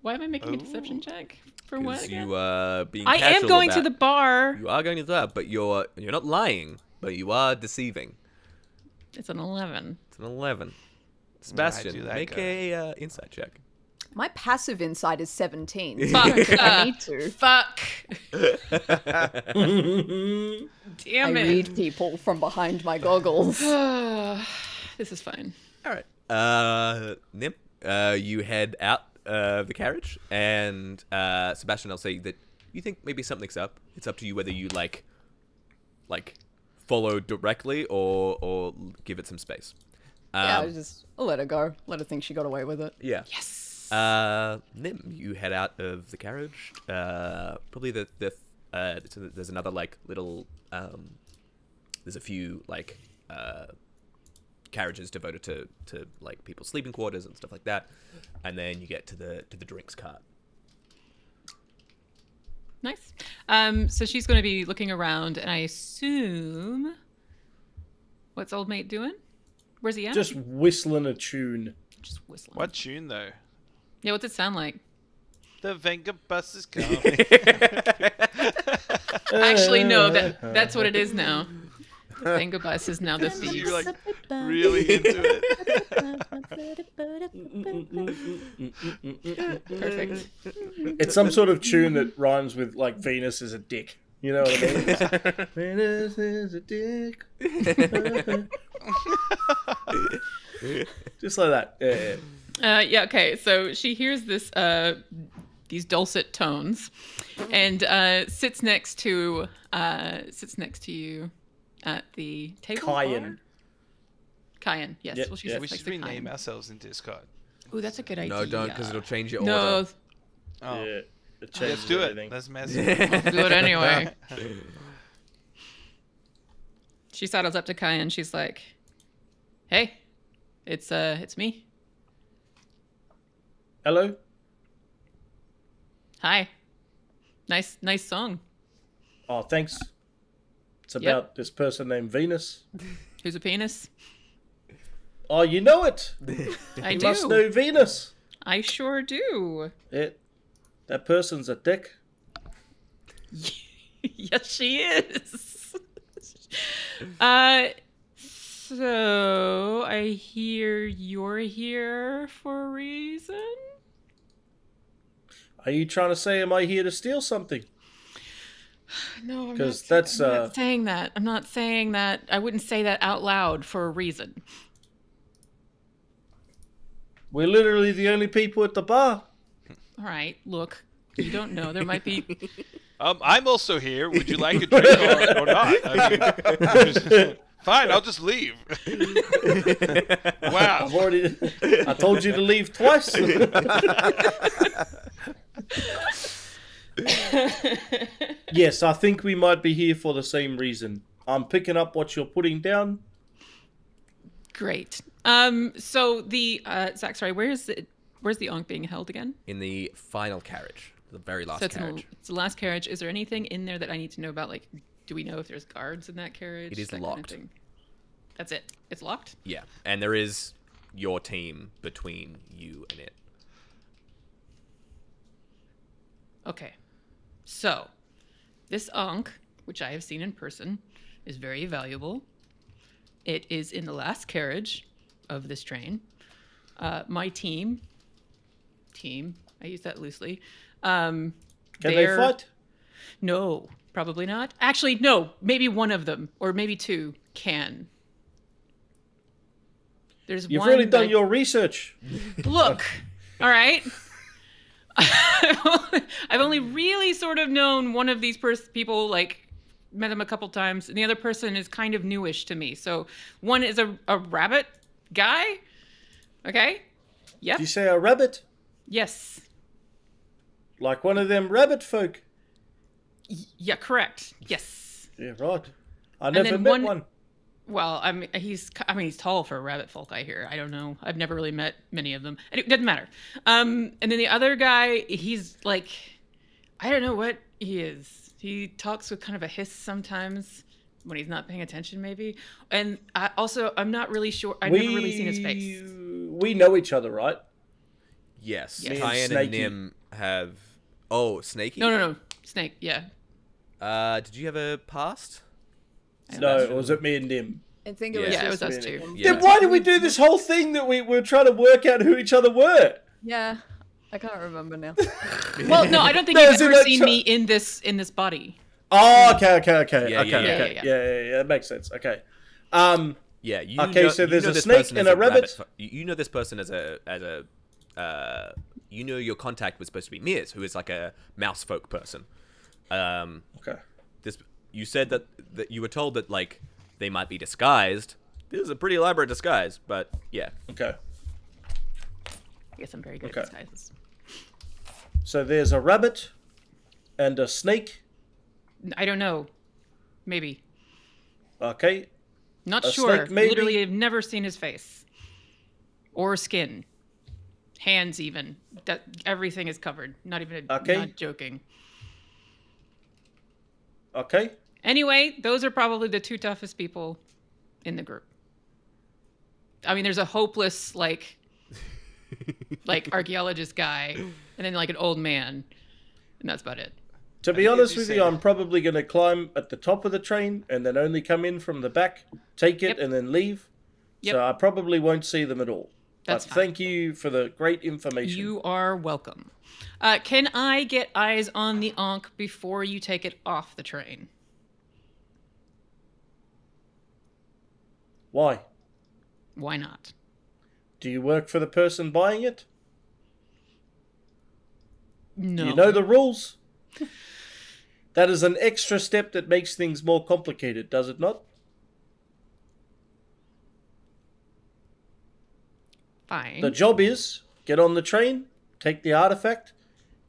Why am I making a deception check? For what? Because Again? you are being. I am casual going to about- the bar. You are going to the bar, but you're not lying, but you are deceiving. It's an 11. It's an 11. do Sebastian, that make go? a insight check. My passive insight is 17. Fuck. I need to. Fuck. Damn I it. read people from behind my goggles. This is fine. All right. Nim, you head out of the carriage, and Sebastian, I'll say that you think maybe something's up. It's up to you whether you like follow directly or give it some space. I'll let her go. Let her think she got away with it. Yeah. Yes. Nim, you head out of the carriage. Probably there's another like little there's a few like carriages devoted to like people's sleeping quarters and stuff like that, and then you get to the drinks cart. Nice. So she's going to be looking around, and I assume, what's old mate doing? Where's he at? Just whistling a tune. Just whistling. What tune though? Yeah, what's it sound like? The Venga bus is coming. Actually, no. That's what it is now. Angabus is now the thief. You're like really into it. Perfect. It's some sort of tune that rhymes with like Venus is a dick. You know what I mean? Venus is a dick. Just like that. Yeah. Yeah. Okay. So she hears this, these dulcet tones, and sits next to you at the table. Kyan. Cayenne, yes. Yep, Well, she yep. says We next should to rename Cayenne. ourselves in Discord. Ooh, that's a good idea. No, don't, because it'll change your No, order. Oh, Yeah, it let's changes do everything. it. Let's mess with it. do it anyway. She sidles up to Cayenne. She's like, "Hey, it's me. Hello? Hi. Nice song. Oh, thanks. It's about this person named Venus. Who's a penis? Oh, you know it. I You do. must know Venus. I sure do. That person's a dick. Yes, she is. So I hear you're here for a reason. Are you trying to say, am I here to steal something? No, I'm 'Cause not, that's, I'm not saying that. I'm not saying that. I wouldn't say that out loud for a reason. We're literally the only people at the bar. All right, look, you don't know. There might be. I'm also here. Would you like a drink or not? I mean, fine, I'll just leave. Wow. I told you to leave twice. Yes, I think we might be here for the same reason. I'm picking up what you're putting down. Great. So the Zach, sorry, where's the Ankh being held again? In the final carriage, the very last So it's, carriage. it's the last carriage. Is there anything in there that I need to know about? Like, do we know if there's guards in that carriage? It is That kind of locked. thing? That's it. It's locked? Yeah, and there is your team between you and it. Okay. So, this Ankh, which I have seen in person, is very valuable. It is in the last carriage of this train. My team, I use that loosely. Can they fight? No, probably not. Actually, no, maybe one of them, or maybe two, can. There's You've one really done that- your research. Look, all right. I've only really sort of known one of these people, like, met them a couple times, and the other person is kind of newish to me. So one is a rabbit guy. Okay? Yep. Did you say a rabbit? Yes. Like one of them rabbit folk? Yeah, correct. Yes. Yeah, right. I And never then met one. Well, he's tall for a rabbit folk, I hear. I don't know. I've never really met many of them. And it doesn't matter. And then the other guy, he's like, I don't know what he is. He talks with kind of a hiss sometimes when he's not paying attention, maybe. And I'm not really sure. I've never really seen his face. We know each other, right? Yes, Yes. Cayenne and Snakey. Nim have... Oh, Snakey? No. Snake, yeah. Did you have a past? No, it was it me and Dim? I think Yeah. it was Yeah, it just was us me. two. Yeah. Then why did we do this whole thing that we were trying to work out who each other were? Yeah, I can't remember now. Well, no, I don't think No, you've so ever that's- seen me in this body. Oh, okay. Yeah, Yeah, that makes sense. Okay. Yeah. You Okay, know, so you there's know a this snake person and as a rabbit? You know this person as a you know your contact was supposed to be Mears, who is like a mouse folk person. Okay. You said that you were told that like they might be disguised. This is a pretty elaborate disguise, but yeah. Okay. I guess I'm very good Okay. at disguises. So there's a rabbit and a snake. I don't know. Maybe. Okay. Not A sure. snake, maybe? Literally, I've never seen his face. Or skin. Hands, even. Everything is covered. Not even Okay. not joking. Okay. Anyway, those are probably the two toughest people in the group. I mean, there's a hopeless, like archaeologist guy, and then like an old man, and that's about it. To be think honest as you with say you, that- I'm probably going to climb at the top of the train and then only come in from the back, take it, Yep. and then leave. Yep. So I probably won't see them at all. That's but fine. thank you for the great information. You are welcome. Can I get eyes on the Ankh before you take it off the train? Why? Why not? Do you work for the person buying it? No. You know the rules? That is an extra step that makes things more complicated, does it not? Fine. The job is get on the train, take the artifact,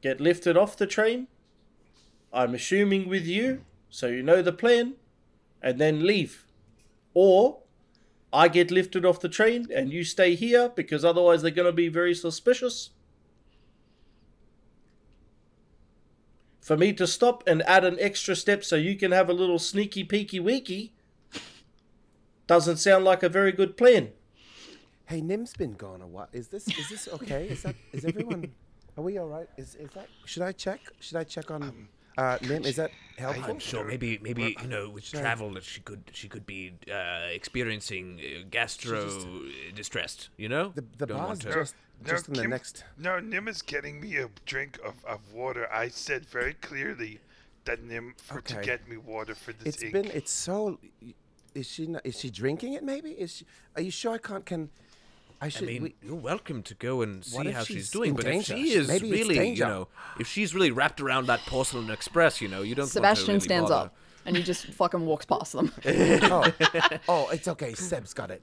get lifted off the train. I'm assuming with you, so you know the plan, and then leave. Or I get lifted off the train and you stay here because otherwise they're going to be very suspicious. For me to stop and add an extra step so you can have a little sneaky peeky weeky doesn't sound like a very good plan. Hey, Nim's been gone a while. Is this okay? Is everyone? Are we all right? Is that? Should I check? Should I check on Nim? Is that helpful? I'm sure maybe you know with travel that she could be experiencing gastro distress. You know, The Don't bar's want to- just in the next. No, Nim is getting me a drink of water. I said very clearly that Nim to Okay. get me water for this ink. It's so. Is she drinking it? Maybe are you sure I can't? I I should. mean, you're welcome to go and see What if how she's she's doing, in but danger? if she is Maybe it's really, danger. if she's really wrapped around that porcelain express, you don't. Sebastian want to really stands bother. up and he just fucking walks past them. oh, it's okay. Seb's got it.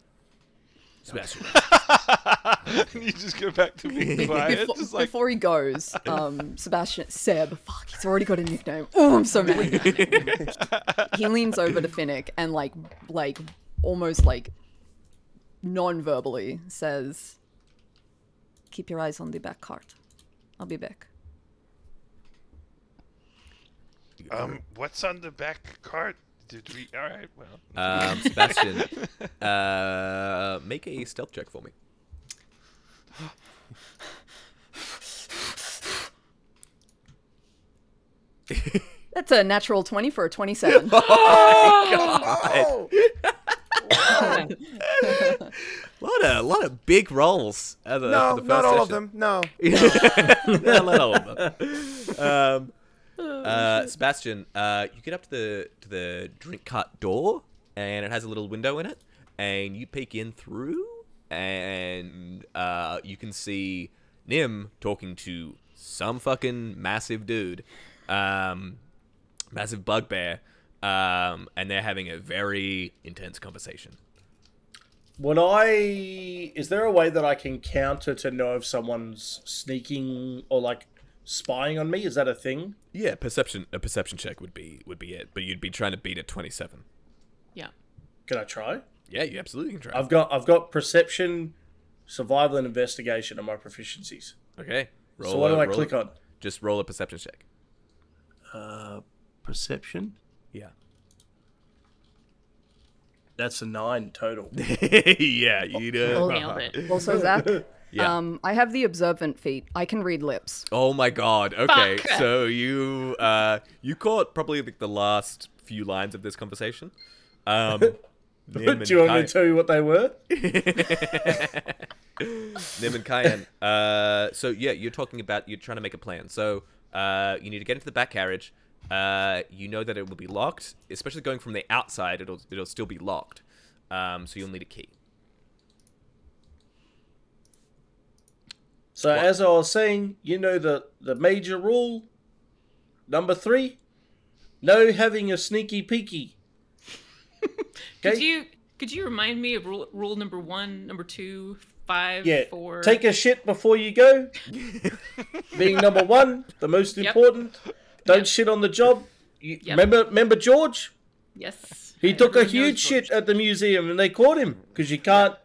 Sebastian. You just go back to being quiet. Just like, Before he goes, Seb, fuck, he's already got a nickname. Oh, I'm so mad. He leans over to Finnick and like almost like non-verbally says, "Keep your eyes on the back cart. I'll be back." What's on the back cart? Did we? All right. Well. Sebastian, make a stealth check for me. That's a natural 20 for a 27. Oh! A lot of big rolls. No, for the first not all of session. them. No. Not all of them. Sebastian, you get up to the drink cart door, and it has a little window in it, and you peek in through, and you can see Nim talking to some fucking massive dude, massive bugbear, and they're having a very intense conversation. Is there a way that I can counter to know if someone's sneaking or like spying on me? Is that a thing? Yeah, a perception check would be it, but you'd be trying to beat a 27. Yeah. Can I try? Yeah, you absolutely can try. I've got perception, survival, and investigation are my proficiencies. Okay. So what do I click on? Just roll a perception check. Perception. Yeah. That's a 9 total. Yeah, you know. Nailed it. Also, Zach, Yeah. I have the observant feat. I can read lips. Oh my god. Okay, Fuck. so you caught probably like the last few lines of this conversation. Nim Do you want me to tell you what they were? Nim and Cayenne. So yeah, you're trying to make a plan. So you need to get into the back carriage. You know that it will be locked, especially going from the outside. It'll still be locked. So you'll need a key. So as I was saying, you know the major rule, number 3, no having a sneaky peeky. Okay? Could you remind me of rule number 1, number 2, 5, Yeah. 4? Take a shit before you go. Being number 1, the most Yep. important. Don't shit on the job. Yep. Remember George? Yes. He I took a remember huge George. shit at the museum and they caught him because you can't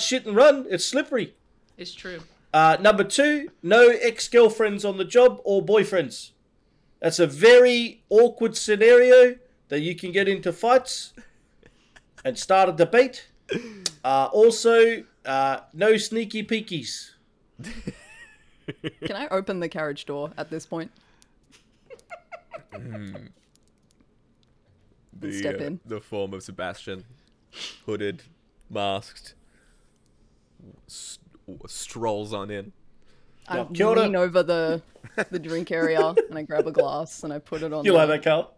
shit and run. It's slippery. It's true. Number 2, no ex-girlfriends on the job or boyfriends. That's a very awkward scenario that you can get into fights and start a debate. Also, no sneaky peekies. Can I open the carriage door at this point? Step in. The form of Sebastian, hooded, masked, strolls on in. I Now, kia ora. lean over the drink area and I grab a glass and I put it on. You like that, Carl?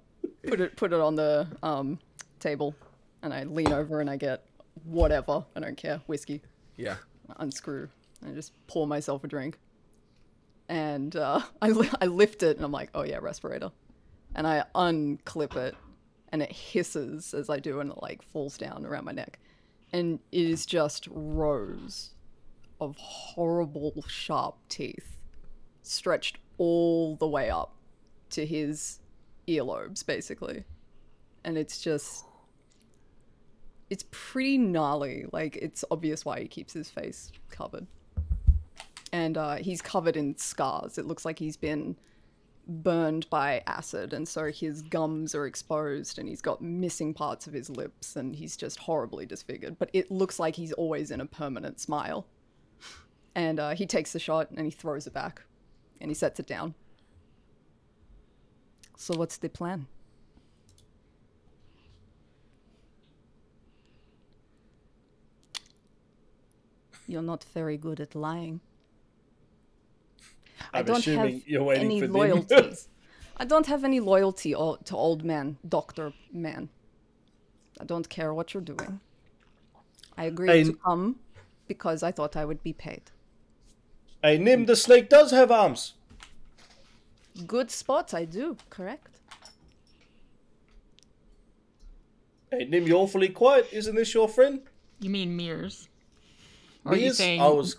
Put it on the table, and I lean over and I get whatever. I don't care, whiskey. Yeah. I unscrew and I just pour myself a drink. And I lift it and I'm like, oh yeah, respirator. And I unclip it and it hisses as I do and it like falls down around my neck. And it is just rows of horrible, sharp teeth stretched all the way up to his earlobes, basically. And it's pretty gnarly. Like, it's obvious why he keeps his face covered. And he's covered in scars. It looks like he's been burned by acid, and so his gums are exposed, and he's got missing parts of his lips, and he's just horribly disfigured. But it looks like he's always in a permanent smile. And he takes the shot, and he throws it back, and he sets it down. So what's the plan? You're not very good at lying. I don't have any loyalty. I don't have any loyalty to old man, Dr. Man. I don't care what you're doing. I agreed to come because I thought I would be paid. Hey, Nim, the snake does have arms. Good spot, I do, correct? Hey, Nim, you're awfully quiet. Isn't this your friend? You mean Mears? Or are you saying... I was...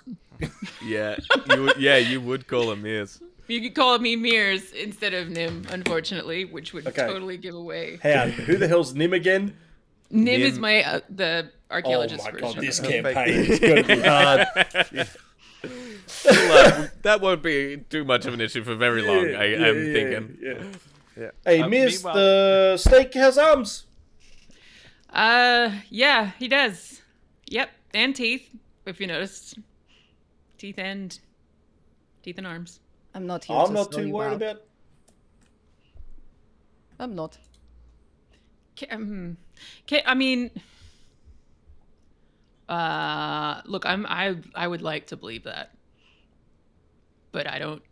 you would call him Mears. You could call me Mears instead of Nim, unfortunately, which would totally give away. Hey, who the hell's Nim again? Nim is my the archaeologist version. Oh my god, this campaign is going to be hard. That won't be too much of an issue for very long, I'm thinking. Yeah. Hey, Mears, the snake has arms. Yeah, he does. Yep, and teeth, if you noticed. Teeth and arms. I'm not here I'm not too worried about... I'm not. I mean... look, I would like to believe that. But I don't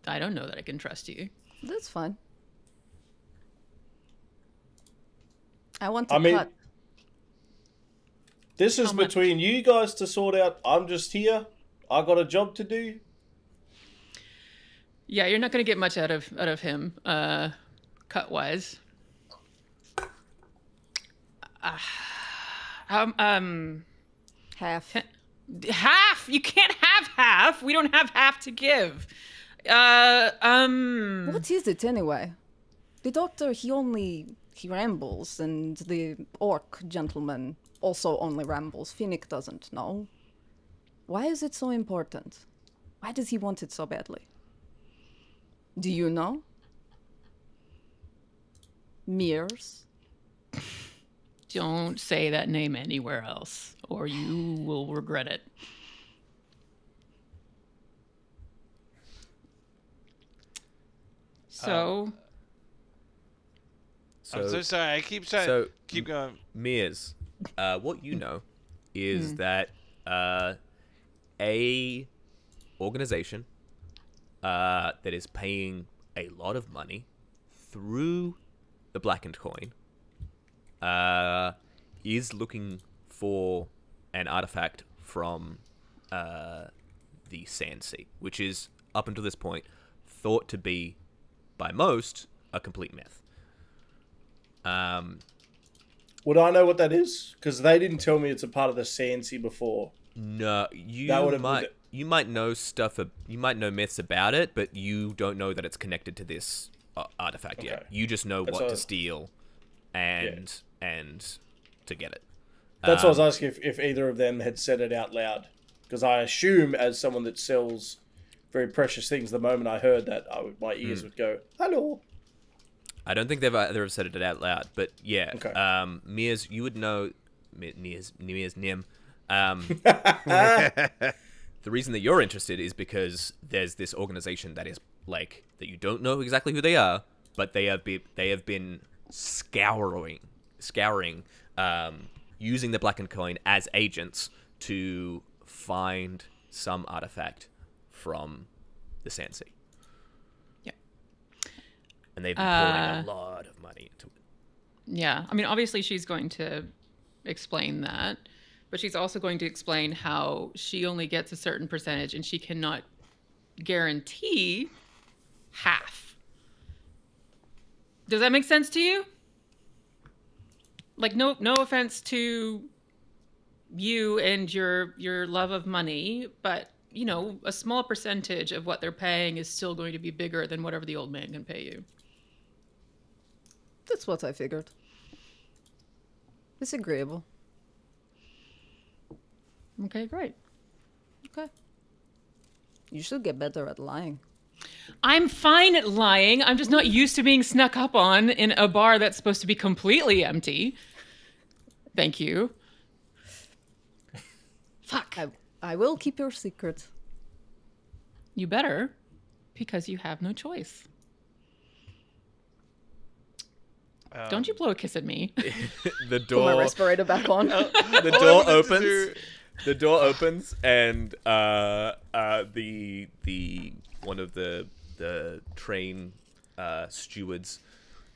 know that I can trust you. That's fine. I want to cut. This is between you guys to sort out. I'm just here. I got a job to do. Yeah, you're not going to get much out of him, cut wise. Half. Half? You can't have half. We don't have half to give. What is it anyway? The doctor, he rambles, and the orc gentleman also only rambles. Finnick doesn't know. Why is it so important? Why does he want it so badly? Do you know? Mears? Don't say that name anywhere else, or you will regret it. So... I'm so sorry. I keep trying. Keep going. Mears, what you know is that a organization that is paying a lot of money through the blackened coin is looking for an artifact from the Sandsea, which is, up until this point, thought to be, by most, a complete myth. Would I know what that is? Because they didn't tell me it's a part of the Sandsea before. No, you might know stuff. You might know myths about it, but you don't know that it's connected to this artifact yet. You just know what to steal, and to get it. That's why I was asking if either of them had said it out loud, because I assume, as someone that sells very precious things, the moment I heard that, my ears would go, "Hello." I don't think they've either said it out loud, but yeah. Okay. Mears, you would know. Nim. The reason that you're interested is because there's this organization that is like that you don't know exactly who they are, but they have been scouring, using the blackened coin as agents to find some artifact from the Sandsea. And they've been pouring a lot of money into it. Yeah. I mean, obviously she's going to explain that, but she's also going to explain how she only gets a certain percentage and she cannot guarantee half. Does that make sense to you? Like, no offense to you and your love of money, but you know, a small percentage of what they're paying is still going to be bigger than whatever the old man can pay you. That's what I figured. It's agreeable. Okay, great. Okay. You should get better at lying. I'm fine at lying. I'm just not used to being snuck up on in a bar that's supposed to be completely empty. Thank you. Fuck. I will keep your secret. You better, because you have no choice. Don't you blow a kiss at me. The Put door. my respirator back on. The door opens. The door opens, and the one of the train stewards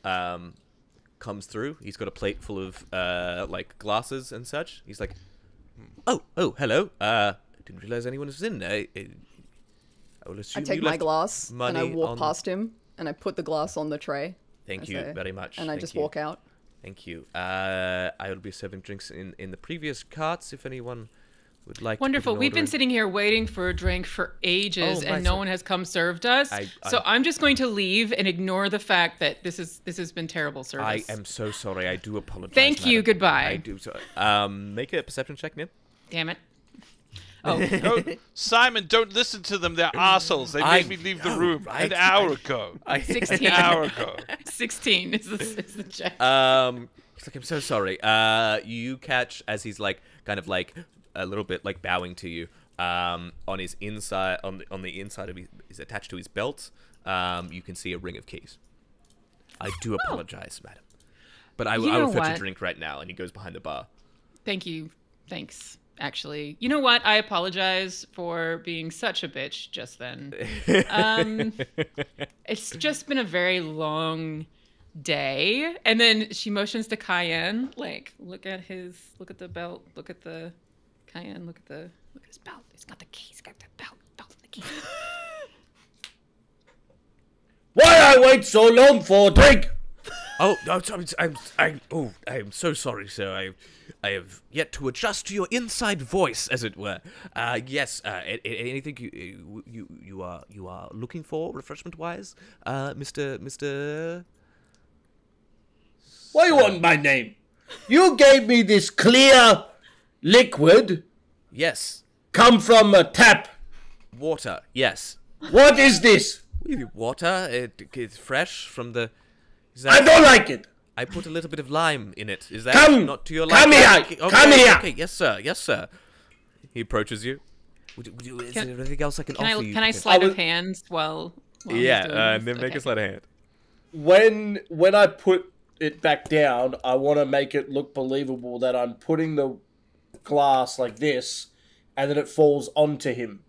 comes through. He's got a plate full of like glasses and such. He's like, "Oh, hello. Didn't realize anyone was in. I will assume I take you my left glass and I money walk on-" past him and I put the glass on the tray. Thank I you say- very much. And I Thank just you. walk out. Thank you. I will be serving drinks in the previous carts if anyone would like. Wonderful. To put an We've order been in. sitting here waiting for a drink for ages, Oh, and right, no so- one has come served us. So I'm just going to leave and ignore the fact that this has been terrible service. I am so sorry. I do apologize. Thank you. madam. Goodbye. I do. So, make a perception check, Nim. Damn it. Oh, Simon, don't listen to them. They're assholes. They made me leave the room an hour ago. 16. An hour ago. 16 is the check. He's like, I'm so sorry. You catch as he's like, kind of like a little bit like bowing to you. On his inside, on the inside of is attached to his belt. You can see a ring of keys. I do apologize, madam, but I You will know fetch a what? drink right now. And he goes behind the bar. Thank you. Thanks. Actually, you know what? I apologize for being such a bitch just then. It's just been a very long day. And then she motions to Cayenne, like, look at the belt, look at the Cayenne, look at his belt. He's got the keys, he's got the belt and the keys. Why I wait so long for a drink? Oh, no, I'm so sorry, sir. I have yet to adjust to your inside voice, as it were. Yes. Anything you are looking for, refreshment-wise, Mister? Why you want my name? You gave me this clear liquid. Yes. Come from a tap. Water. Yes. What is this? Water. It's fresh from the. I don't like it. I put a little bit of lime in it. Is that Come, not to your come liking? here, come here. Okay, yes, sir. Yes, sir. He approaches you. Is there anything else I can offer you? Can I sleight of hands while he's doing Yeah, this? and then make Okay. a sleight of hand. When I put it back down, I want to make it look believable that I'm putting the glass like this, and then it falls onto him.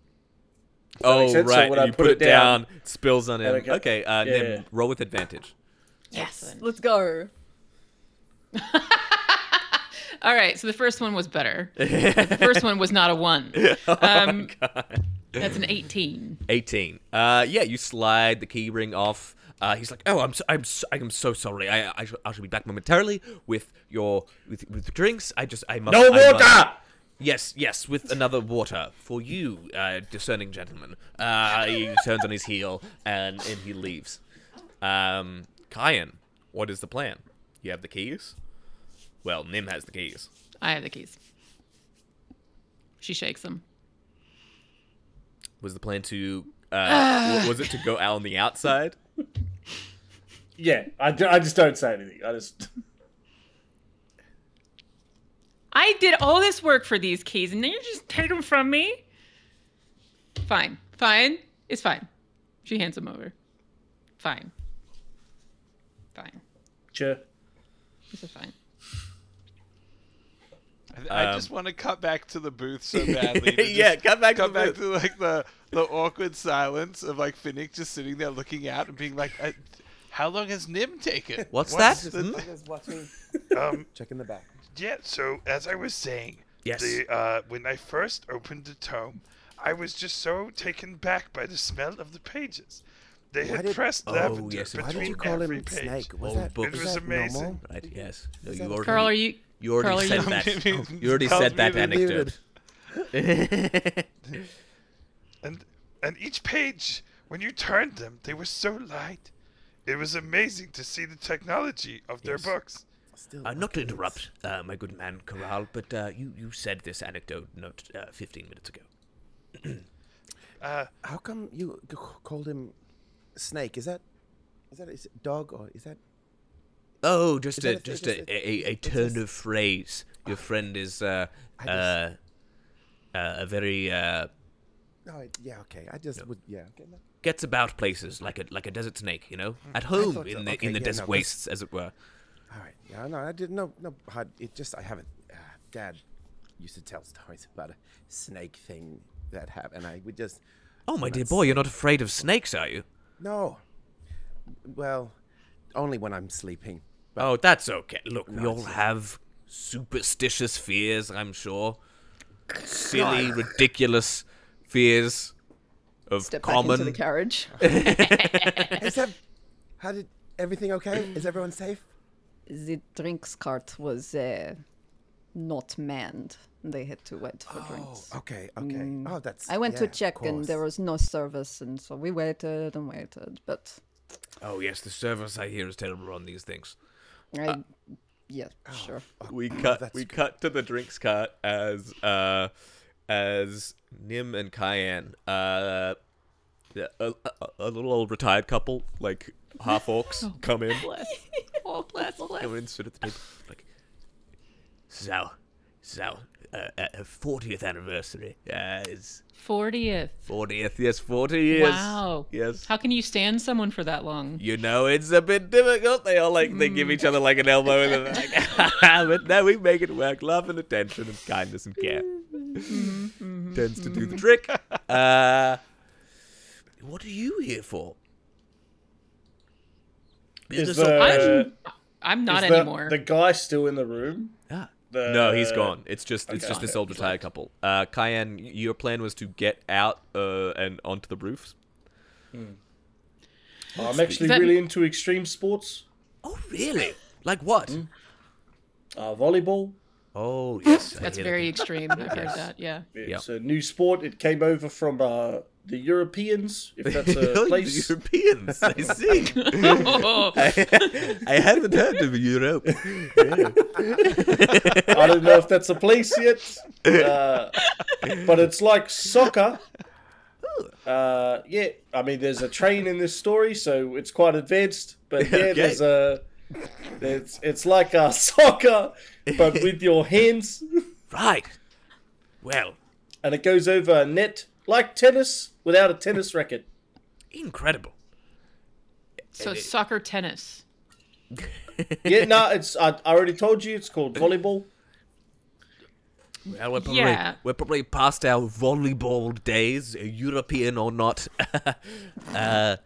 Oh, make sense? So right. when and I you put put it it down, it spills on him. and Okay, yeah. then roll with advantage. Yes. Let's go. All right, so the first one was better. The first one was not a 1. That's an 18. 18. Yeah, you slide the key ring off. He's like, "Oh, I'm so sorry. I shall be back momentarily with the drinks. I must. No water. Yes, with another water for you, discerning gentleman." He turns on his heel and he leaves. Cayenne, what is the plan? You have the keys? Well, Nim has the keys. I have the keys. She shakes them. Was the plan to was it to go out on the outside? Yeah, I just don't say anything. I did all this work for these keys, and then you just take them from me? Fine. It's fine. She hands them over. Fine. Sure. This is fine. I just want to cut back to the booth so badly. to Yeah, just cut back to cut the back booth. to like the awkward silence of like Finnick just sitting there looking out and being like, "How long has Nim taken? What's that? Check in the back. Yeah, so as I was saying, Yes. when I first opened the tome, I was just so taken back by the smell of the pages. They Why had did- pressed lavender yes, Why between did you call every him page. Snake? Was Old that, books. was It was that amazing. normal? Right, yes. No, Is you that- already... Carl, You already Carl, said are that. You already said that anecdote. And each page, when you turned them, they were so light. It was amazing to see the technology of their books. Not to interrupt, my good man Corral, but you said this anecdote not 15 minutes ago. How come you called him Snake? Is that is it dog or is that? Oh, just Is a that a turn of phrase. Your friend is a very Oh, yeah, okay. I just would, yeah. Okay, no. gets about places like a desert snake, you know, at home thought so. in the Okay, in the yeah, desert no, wastes, as it were. All right. Yeah, no, I didn't know. No, it just I haven't. Dad used to tell stories about a snake thing that happened, and I would just. Oh, my dear boy, you're not afraid of snakes, are you? No. Well, only when I'm sleeping. Oh, that's okay. Look, we No, all it's- have superstitious fears, I'm sure. Silly, ridiculous fears of Step common. back into the carriage. How did everything okay? Is everyone safe? The drinks cart was not manned. They had to wait for drinks. Okay. Oh, that's. I went to yeah, of check and there course. was no service, and so we waited and waited. But Oh, yes, the service I hear is terrible on these things. yeah, sure. We that's cut to the drinks cart as Nim and Cayenne, a little old retired couple, like half orcs, come in. Bless. Oh, bless. Come in, sit at the table, like, so, 40th anniversary. It's 40th. 40th, yes, 40 years. Wow. Yes. How can you stand someone for that long? You know, it's a bit difficult. They all they give each other like an elbow, and they're like, but no, we make it work. Love and attention and kindness and care tends to do the trick. What are you here for? Is I'm not is the- anymore. The guy still in the room? Ah. The- No, he's gone. It's just this Okay. old retired couple. Cayenne, your plan was to get out and onto the roofs. I'm actually Is that- really into extreme sports. Oh, really? Like what? Volleyball. Oh, yes. I That's hear very that. extreme. I've heard that. Yeah. It's a new sport. It came over from the Europeans, if that's a Oh, place. the Europeans, I see. Oh, I haven't heard of Europe. I don't know if that's a place yet, but it's like soccer. Yeah, I mean, there's a train in this story, so it's quite advanced. But yeah, Okay. it's like soccer, but with your hands, Right. Well, and it goes over a net like tennis without a tennis racket. incredible. so soccer tennis. Yeah, no, it's I already told you it's called volleyball. Well, Yeah. we're probably past our volleyball days, European or not. But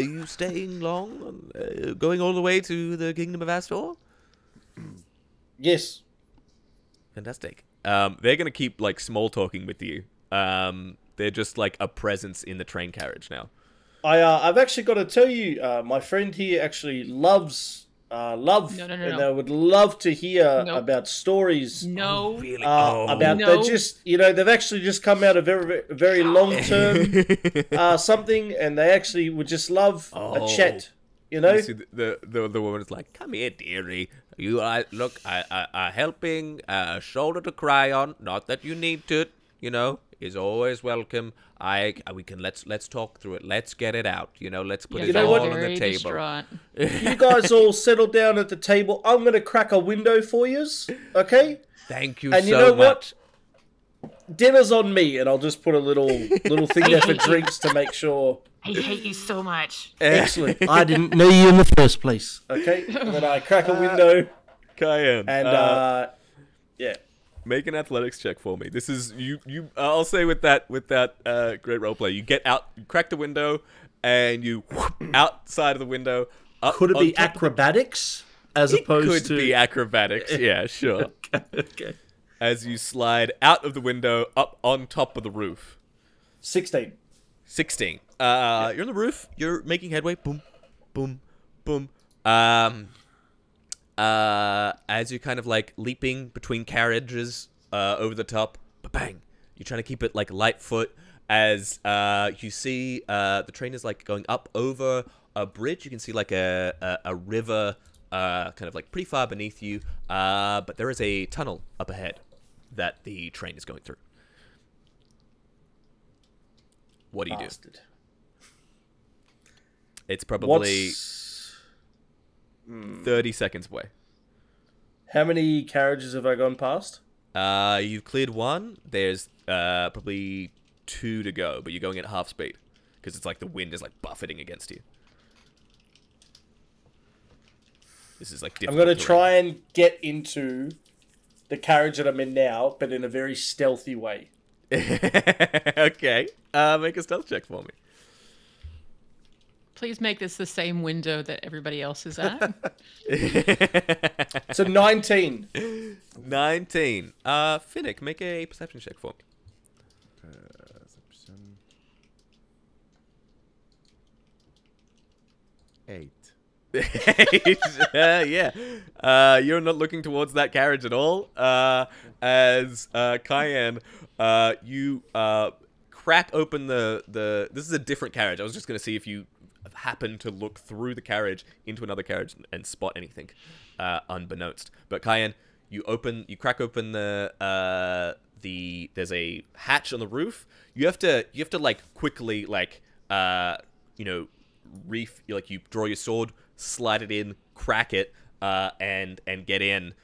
you staying long? Going all the way to the Kingdom of Astor? Yes. Fantastic. They're gonna keep like small talking with you. They're just like a presence in the train carriage now. I've actually got to tell you, my friend here actually loves love, No. and I would love to hear Nope. about stories No. Really? about No. they just they've actually just come out of very long term something, and they actually would just love a chat. You know, You see the woman is like, "Come here, dearie. You look, I helping, a shoulder to cry on. Not that you need to, is always welcome. Let's talk through it. Let's get it out. Let's put You're it know all what? on the very table." distraught. you guys all settle down at the table. I'm gonna crack a window for yous, okay? Thank you And so you know much. what? Dinner's on me, and I'll just put a little thing there for drinks to make sure. I hate you so much. Excellent. I didn't know you in the first place. Okay, and then I crack a window, Cayenne, and yeah. make an athletics check for me. This is you. I'll say with that great roleplay, you get out, you crack the window, and you outside of the window. Up Could it on be top of- acrobatics as It opposed could to be acrobatics. Yeah, sure. okay. As you slide out of the window up on top of the roof. 16. 16. You're on the roof. You're making headway. Boom, boom, boom, As you're kind of like leaping between carriages over the top, bang! You're trying to keep it like light foot as you see the train is like going up over a bridge. You can see like a river kind of like pretty far beneath you, but there is a tunnel up ahead that the train is going through. What do you do? It's probably 30 seconds away. How many carriages have I gone past? You've cleared one. There's probably 2 to go, but you're going at half speed because it's like the wind is like buffeting against you. This is like I'm going to difficult try and get into the carriage that I'm in now, but in a very stealthy way. Okay. Make a stealth check for me. Please make this the same window that everybody else is at. So 19. 19. Finnick, make a perception check for me. Perception. 8. Yeah. You're not looking towards that carriage at all. As Cayenne, you crack open the. This is a different carriage. I was just going to see if you happen to look through the carriage into another carriage and spot anything unbeknownst. But Cayenne, you crack open the there's a hatch on the roof. You have to like quickly like you draw your sword, slide it in, crack it, and get in.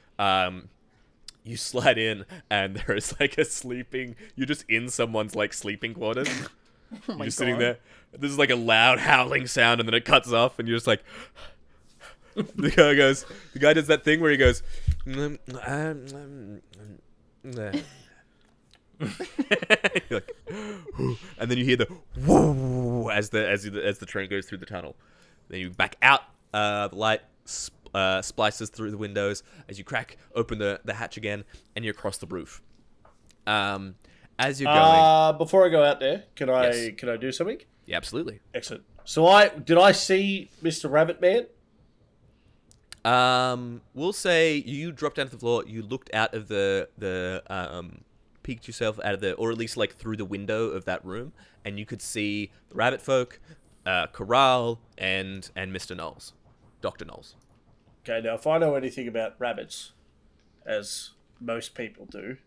You slide in, and there is like you're just in someone's like sleeping quarters. Oh my You're sitting God. there. This is like a loud howling sound, and then it cuts off, and you're just like. The guy does that thing where he goes. You're like, and then you hear the whoa as the train goes through the tunnel. Then you back out. The light splices through the windows as you crack open the hatch again, and you're across the roof. As you're going, Before I go out there, can I Yes. do something? yeah, absolutely. Excellent. So did I see Mr. Rabbit Man? We'll say you dropped down to the floor. You looked out of the peeked yourself out of or at least like through the window of that room, and you could see the rabbit folk, Corral, and Mr. Knowles, Dr. Knowles. Okay, now if I know anything about rabbits, as most people do,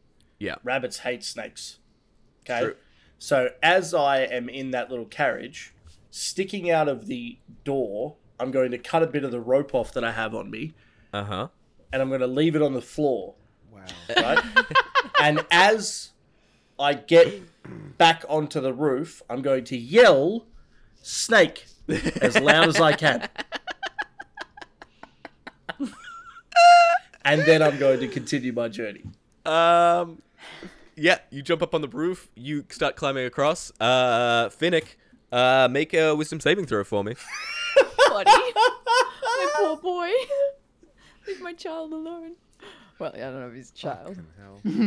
Yeah. rabbits hate snakes. Okay? True. So as I am in that little carriage, sticking out of the door, I'm going to cut a bit of the rope off that I have on me, Uh-huh. and I'm going to leave it on the floor. Wow. Right? And as I get back onto the roof, I'm going to yell, "Snake," as loud as I can. And then I'm going to continue my journey. Yeah, you jump up on the roof, you start climbing across. Finnick, make a wisdom saving throw for me. Buddy. My poor boy. Leave my child alone. Well, I don't know if he's a child. Hell. Higher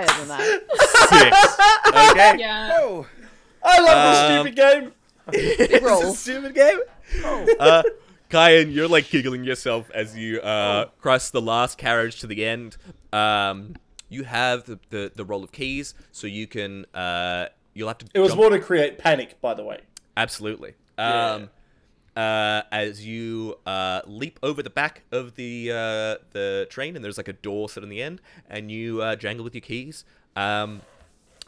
than that. 6. Okay. Yeah. Oh, I love this stupid game. Big roll. It's a stupid game. Kyan, you're like giggling yourself as you cross the last carriage to the end. You have the roll of keys, so you can you'll have to. It was jump- more to create panic, by the way. Absolutely. Yeah. As you leap over the back of the train, and there's like a door set on the end, and you jangle with your keys.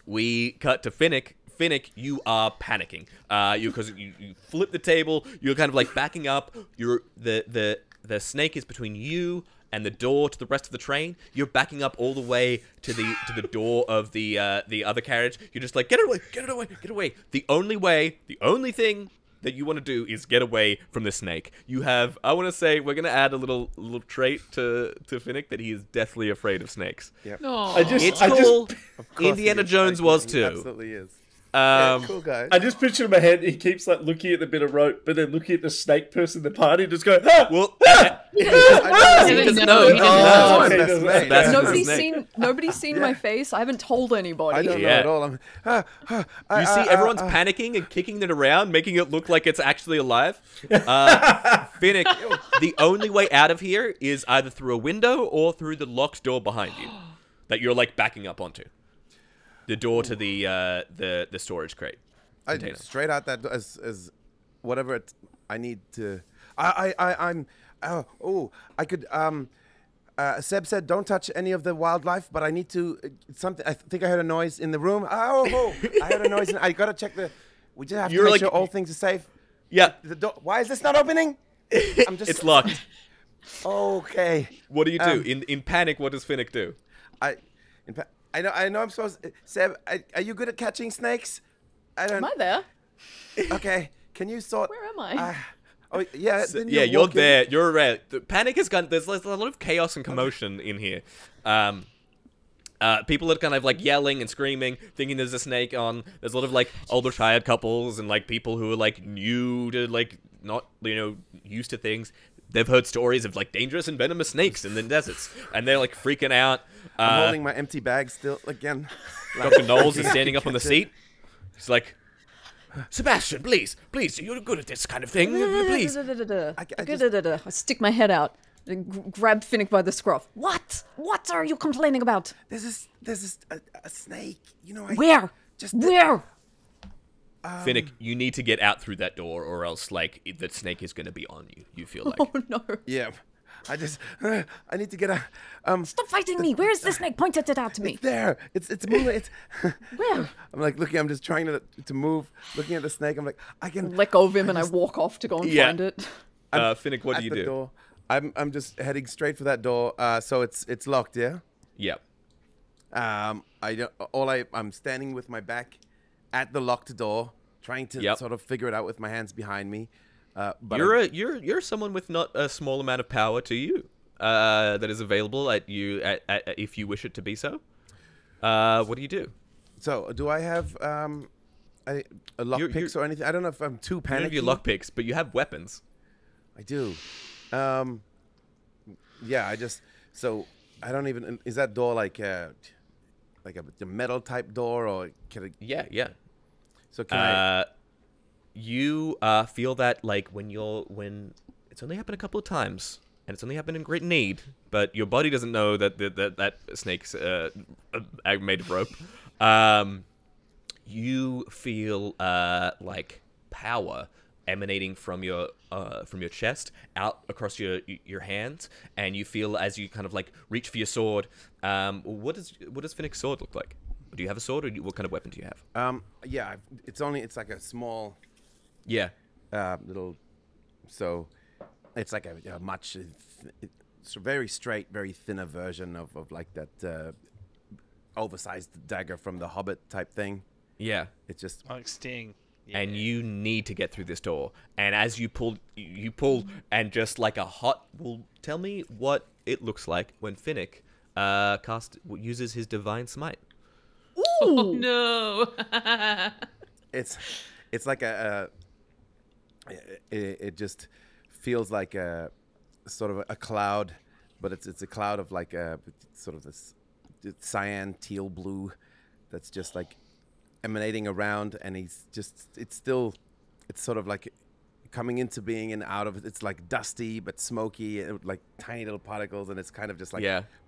We cut to Finnick. Finnick, you are panicking. Because you flip the table. You're kind of like backing up. The snake is between you and the door to the rest of the train. You're backing up all the way to the door of the other carriage. You're just like, get it away, get it away, get away. The only thing that you want to do is get away from the snake. You have, I want to say, we're gonna add a little trait to Finnick that he is deathly afraid of snakes. yep. No. I just, It's I cool. Of course Indiana he is. Jones Like, was he too. Absolutely is. Cool guys. I just picture in my head, he keeps like looking at the bit of rope, but then looking at the snake person in the party, just going, ah! Well, He doesn't know. He doesn't know. okay, that's doesn't- snake. That's Nobody's snake. seen my face. I haven't told anybody. I don't know Yeah. at all. I'm, You see everyone's panicking and kicking it around, making it look like it's actually alive. Finnick, the only way out of here is either through a window or through the locked door behind you that you're like backing up onto. The door to the storage crate. container. Straight out that as whatever I need to. I'm. I could. Seb said, "Don't touch any of the wildlife," but I need to. Something. I think I heard a noise in the room. I heard a noise. I gotta check the. We just have to make sure all things are safe. Yeah. The door. Why is this not opening? I'm just. It's locked. Okay. What do you do in panic? What does Finnick do? I know. I'm supposed. Seb, are you good at catching snakes? I don't. Am I there? Okay. Can you sort? Where am I? Oh yeah. So, then yeah, you're walking- there. You're around. The panic has gone. There's a lot of chaos and commotion in here. People are kind of like yelling and screaming, thinking there's a snake on. There's a lot of like older tired couples and like people who are like new to like not used to things. They've heard stories of like dangerous and venomous snakes in the deserts, and they're like freaking out. I'm holding my empty bag still again. Dr. Knowles is standing up on the seat. He's like, Sebastian, please, you're good at this kind of thing. Please. I stick my head out and grab Finnick by the scruff. What? What are you complaining about? There's a snake. Where? Where? Finnick, you need to get out through that door, or else like the snake is going to be on you. You feel like. Oh no. Yeah. I need to get a. Stop fighting me! Where is the snake? Pointed it out to me. It's there. It's moving. It's. Where? I'm like looking. I'm just trying to move. Looking at the snake. I'm like I can. Let go of him and I walk off to go and find it. Finnick, what at do you the do? Door. I'm just heading straight for that door. So it's locked. Yeah. Yep. I'm standing with my back at the locked door, trying to sort of figure it out with my hands behind me. But you're someone with not a small amount of power to you that is available at you if you wish it to be so. What do you do? So do I have a lockpicks or anything? I don't know if I'm too You don't have your panicky. lockpicks, but you have weapons. I do. Yeah. So I don't even. Is that door like a metal type door or can it? Yeah. So can I? You feel that like when it's only happened a couple of times and it's only happened in great need, but your body doesn't know that snake's made of rope. You feel like power emanating from your chest out across your hands, and you feel as you kind of like reach for your sword. What does Finnick's sword look like? Do you have a sword, or what kind of weapon do you have? Yeah. It's like a small. Yeah. Little. So, it's like a much. It's a very straight, very thinner version of like that oversized dagger from the Hobbit type thing. Yeah. It's just. Like Sting. And you need to get through this door. And as you pull, and just like a hot. Well, tell me what it looks like when Finnick uses his divine smite. Oh no! It's like it just feels like a sort of a cloud, but it's a cloud of like a sort of this cyan teal blue that's just like emanating around, and it's sort of like coming into being and out of it. It's like dusty but smoky, and like tiny little particles, and it's kind of just like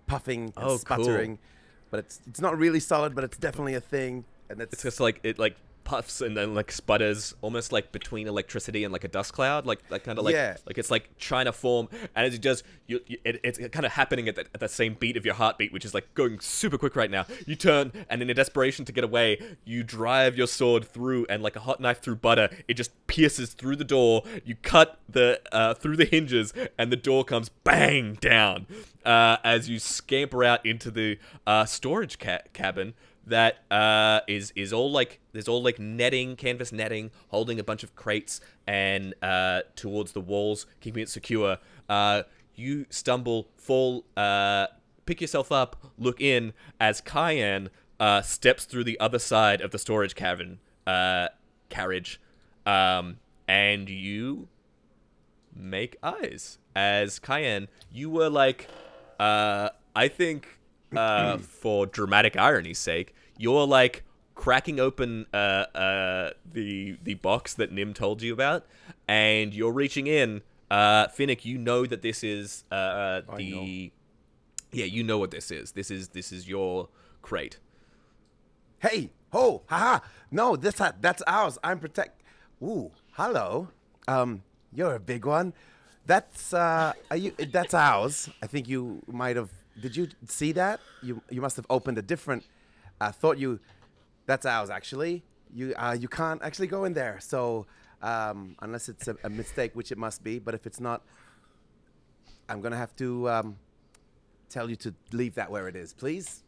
puffing and sputtering. Cool. But it's not really solid, but it's definitely a thing, and It's just like it like puffs and then like sputters, almost like between electricity and like a dust cloud, like kind of like like it's like trying to form, and as it does, it's kind of happening at the same beat of your heartbeat, which is like going super quick right now. You turn, and in a desperation to get away, you drive your sword through, and like a hot knife through butter, it just pierces through the door. You cut through the hinges, and the door comes bang down as you scamper out into the storage cabin. That is all like there's all like netting, canvas netting, holding a bunch of crates and towards the walls, keeping it secure. You stumble, fall, pick yourself up, look in as Cayenne steps through the other side of the storage cabin carriage, and you make eyes. As Cayenne, you were like, I think, for dramatic irony's sake, you're like cracking open the box that Nim told you about, and you're reaching in. Finnick, you know that this is yeah, you know what this is. This is your crate. Hey, ho, haha. No, that's ours. I'm protect. Ooh, hello. You're a big one. That's that's ours. I think you might have. Did you see that? You must have opened a different. I thought you. That's ours actually. You can't actually go in there. So unless it's a mistake, which it must be. But if it's not, I'm gonna have to tell you to leave that where it is, please.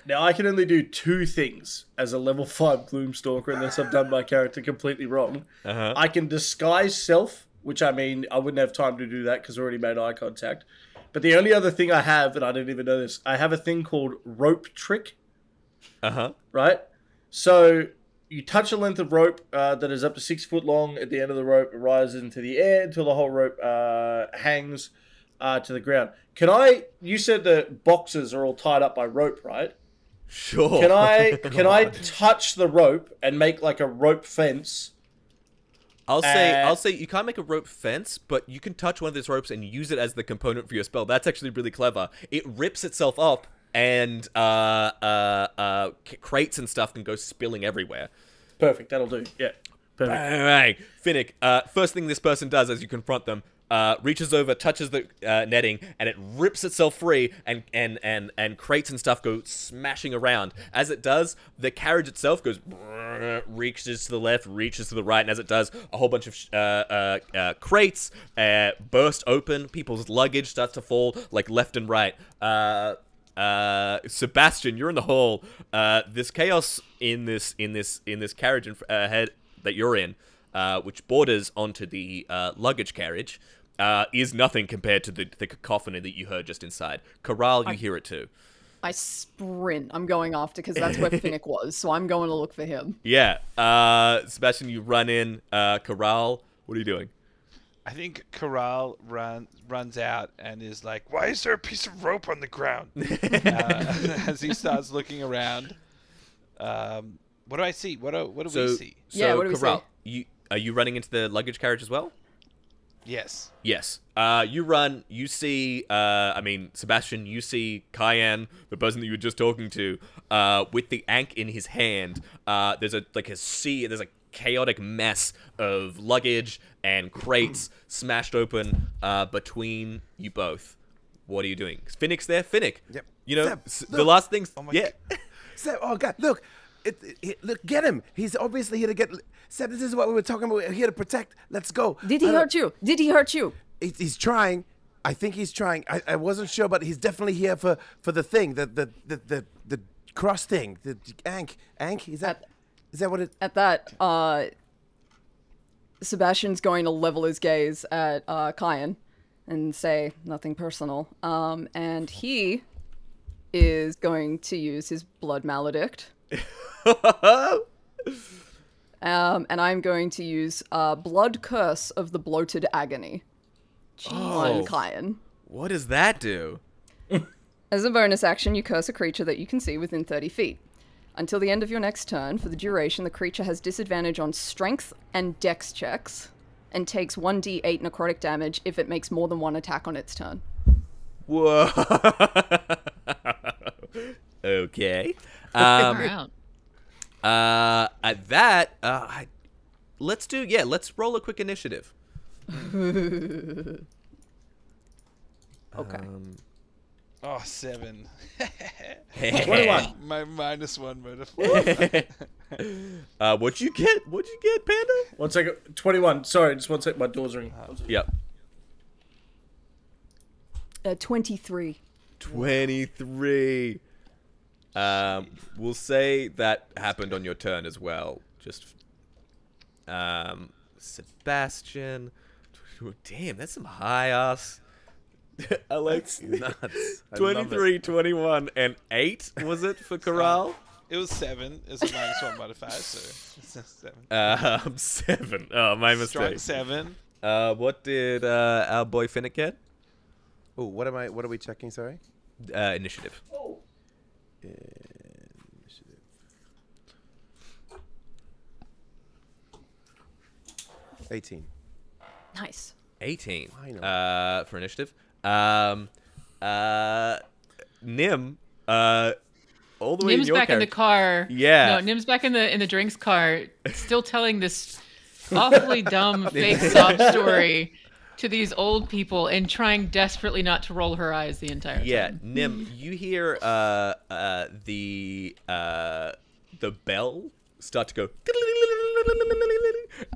Now, I can only do 2 things as a level 5 Gloomstalker unless I've done my character completely wrong. I can disguise self, which I mean, I wouldn't have time to do that because I already made eye contact. But the only other thing I have, and I didn't even know this, I have a thing called rope trick. Right? So you touch a length of rope that is up to 6 foot long. At the end of the rope, it rises into the air until the whole rope hangs to the ground. Can I? You said the boxes are all tied up by rope, right? Sure. Can I touch the rope and make like a rope fence? I'll say you can't make a rope fence, but you can touch one of these ropes and use it as the component for your spell. That's actually really clever. It rips itself up, and crates and stuff can go spilling everywhere. Perfect. That'll do. Yeah. Perfect. Bang. Finnick, first thing this person does as you confront them, reaches over, touches the netting, and it rips itself free, and crates and stuff go smashing around. As it does, the carriage itself goes, reaches to the left, reaches to the right, and as it does, a whole bunch of crates burst open. People's luggage starts to fall like left and right. Sebastian, you're in the hall. This chaos in this carriage ahead that you're in, which borders onto the luggage carriage, is nothing compared to the cacophony that you heard just inside. Corral, you hear it too. I sprint. I'm going after because that's where Finnick was, so I'm going to look for him. Yeah. Sebastian, you run in. Corral, what are you doing? I think Corral runs out and is like, Why is there a piece of rope on the ground? as he starts looking around. What do I see? What do we see? Yeah, what do we Corral, are you running into the luggage carriage as well? Yes. Yes. You run. You see. Sebastian. You see Cayenne, the person that you were just talking to, with the ankh in his hand. There's a sea. There's a chaotic mess of luggage and crates smashed open between you both. What are you doing? Finnick's there. Finnick. Yep. You know Seb, the last things. Oh my yeah. Seb, oh God, look. Look, get him. He's obviously here to get... Seb, this is what we were talking about. We're here to protect. Let's go. Did he hurt you? Did he hurt you? He's trying. I think he's trying. I wasn't sure, but he's definitely here for the thing, the cross thing, the ankh. Is that what it... At that, Sebastian's going to level his gaze at Cayenne and say, nothing personal. And he is going to use his Blood Maledict. And I'm going to use Blood Curse of the Bloated Agony on Cayenne. What does that do? As a bonus action, you curse a creature that you can see within 30 feet. Until the end of your next turn, for the duration, the creature has disadvantage on strength and dex checks and takes 1d8 necrotic damage if it makes more than one attack on its turn. Whoa. Okay. Around. At that, let's roll a quick initiative. Okay. Oh, 7. 21. My -1 modifier. What'd you get? Panda? 1 second. 21. Sorry, just 1 second. My door's ringing. Yep. 23. 23. We'll say that happened on your turn as well. Just, Sebastian. Damn, that's some high ass. I like nuts. 23, 21, and 8, was it, for Corral? It was 7. It was a -1 modifier, so it's a 7. 7. Oh, my Strong mistake. 7. What did our boy Finnick get? Oh, what are we checking? Sorry. Initiative. Initiative. 18. Nice. 18. Finally. For initiative. Nim. All the way Nim's in your back in the car. Yeah. No, Nim's back in the drinks car, still telling this awfully dumb fake sob story to these old people and trying desperately not to roll her eyes the entire time. Yeah, Nim, you hear the bell start to go,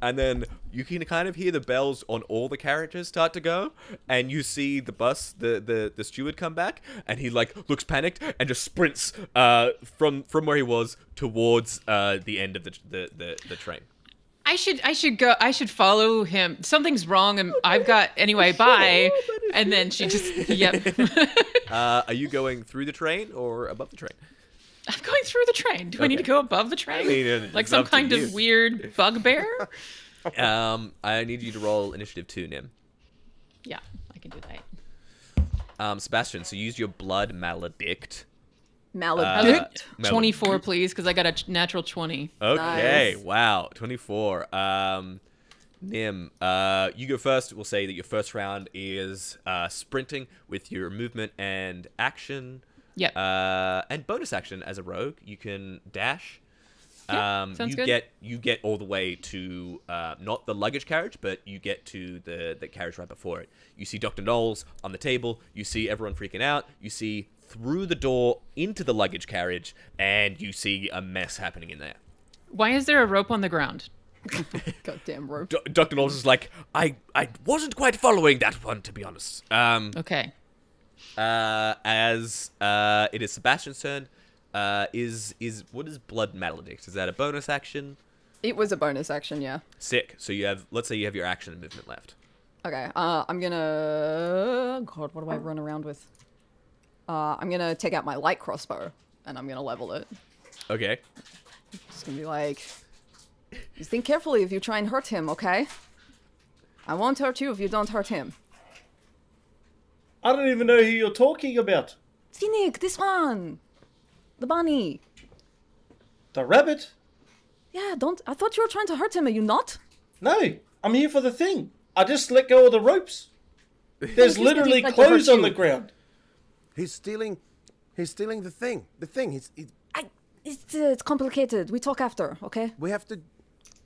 and then you can kind of hear the bells on all the carriages start to go, and you see the bus, the steward come back, and he like looks panicked and just sprints from where he was towards the end of the train. I should go. I should follow him. Something's wrong, and I've got anyway. Bye. And then she just Are you going through the train or above the train? I'm going through the train. Do I need to go above the train? I mean, like it's some up to kind you. of weird bugbear? I need you to roll initiative 2, Nim. Yeah, I can do that. Sebastian, so use your blood maledict. Maledict. 24, please, because I got a natural 20. Okay, Nice. wow, 24. Nim, you go first. We'll say that your first round is sprinting with your movement and action. Yep. And bonus action as a rogue, you can dash. Sounds you good. you get all the way to not the luggage carriage, but you get to the carriage right before it. You see Dr. Knowles on the table. You see everyone freaking out. You see through the door into the luggage carriage, and you see a mess happening in there. Why is there a rope on the ground? Goddamn rope. Dr. Knowles is like, I wasn't quite following that one, to be honest. Okay. As it is Sebastian's turn, what is Blood Maledict? Is that a bonus action? It was a bonus action, yeah. Sick. So let's say you have your action and movement left. Okay, I'm gonna... God, what do I run around with? I'm gonna take out my light crossbow, and I'm gonna level it. Okay. It's gonna be like... Just think carefully if you try and hurt him, okay? I won't hurt you if you don't hurt him. I don't even know who you're talking about. Finnick, this one! The bunny. The rabbit? Yeah, don't... I thought you were trying to hurt him, are you not? No, I'm here for the thing. I just let go of the ropes. There's He literally tried to hurt clothes on you. the ground. He's stealing the thing. The thing. It's complicated. We talk after, okay? We have to.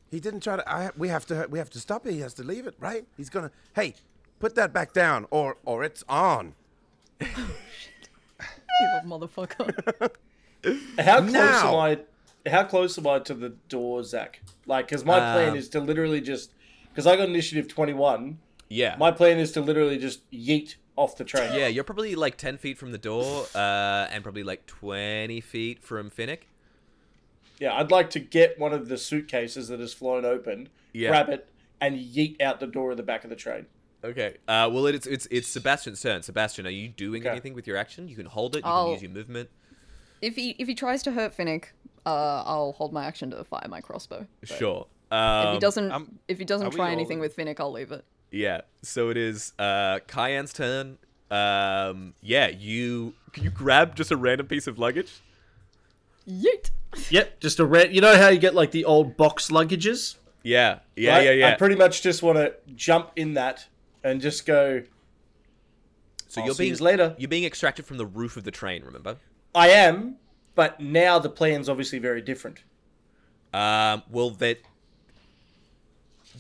He didn't try to. We have to stop it. He has to leave it, right? He's gonna. Hey, put that back down, or it's on. You little motherfucker. How close am I to the door, Zach? Like, because my plan is to literally just, because I got initiative 21. Yeah. My plan is to literally just yeet off the train. Yeah, you're probably like 10 feet from the door, and probably like 20 feet from Finnick. Yeah, I'd like to get one of the suitcases that has flown open, grab it, and yeet out the door of the back of the train. Okay. Well, it's Sebastian's turn. Sebastian, are you doing anything with your action? You can hold it. You can use your movement. If he tries to hurt Finnick, I'll hold my action to fire my crossbow. But Sure. If he doesn't we try all- anything with Finnick, I'll leave it. Yeah. So it is Kyan's turn. Yeah. You grab just a random piece of luggage? Yeet. Yep, just you know how you get like the old box luggages? Yeah. Right? Yeah. I pretty much just want to jump in that and just go. So I'll you're see being yous later. You're being extracted from the roof of the train. Remember? I am, but now the plan's obviously very different. Well,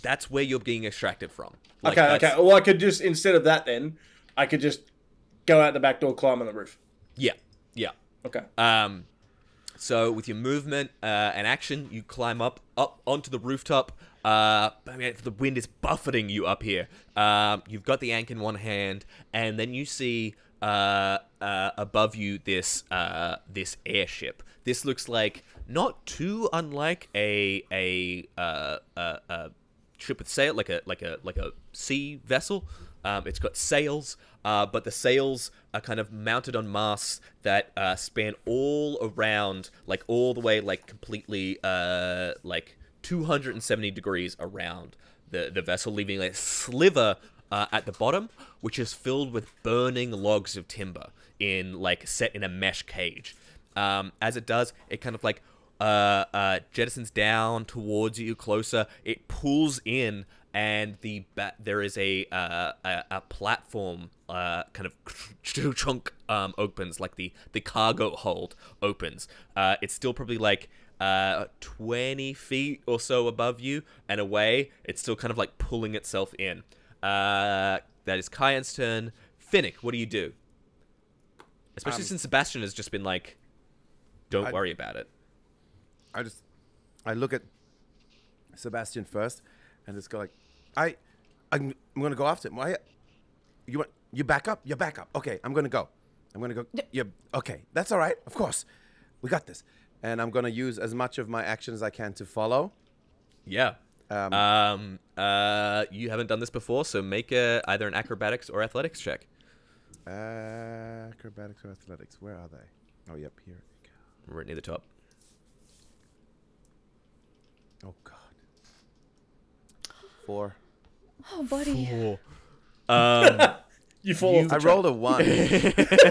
that's where you're being extracted from. Like, Okay. Well, I could just instead of that, then I could just go out the back door, climb on the roof. Yeah. Okay. So with your movement and action, you climb up onto the rooftop. I mean, the wind is buffeting you up here. You've got the anchor in one hand, and then you see above you this airship. This looks like not too unlike a ship with sail, like a sea vessel. It's got sails, but the sails are kind of mounted on masts that span all around, like all the way, like completely, like 270 degrees around the vessel, leaving a sliver at the bottom, which is filled with burning logs of timber set in a mesh cage. As it does, it kind of like jettisons down towards you closer. It pulls in, and there is a platform kind of chunk opens, like the cargo hold opens. It's still probably like 20 feet or so above you and away. It's still kind of like pulling itself in. That is Kyan's turn. Finnick, what do you do? Especially since Sebastian has just been like, don't worry about it. I look at Sebastian first and just go like, I'm gonna go after him. Why? You back up? You back up. Okay, I'm gonna go. Yeah, okay, that's all right. Of course, we got this. And I'm gonna use as much of my action as I can to follow. Yeah. You haven't done this before, so make either an acrobatics or athletics check. Acrobatics or athletics? Where are they? Oh, yep, here. Right near the top. Oh God. 4. Oh, buddy. 4. You fall off the I track. rolled a 1.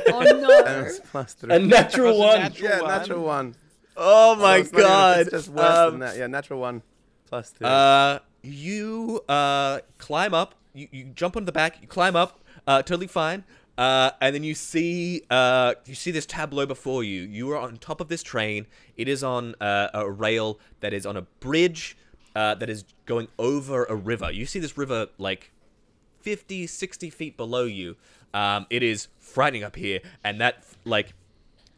Oh no. And it's +3. A natural one. Natural 1. Oh my It's not even- god. it's just worse than that. Yeah, natural 1 +2. You climb up. You jump on the back. You climb up. Totally fine. And then you see this tableau before you. You are on top of this train. It is on a rail that is on a bridge that is going over a river. You see this river like 50, 60 feet below you. It is frightening up here, and that like.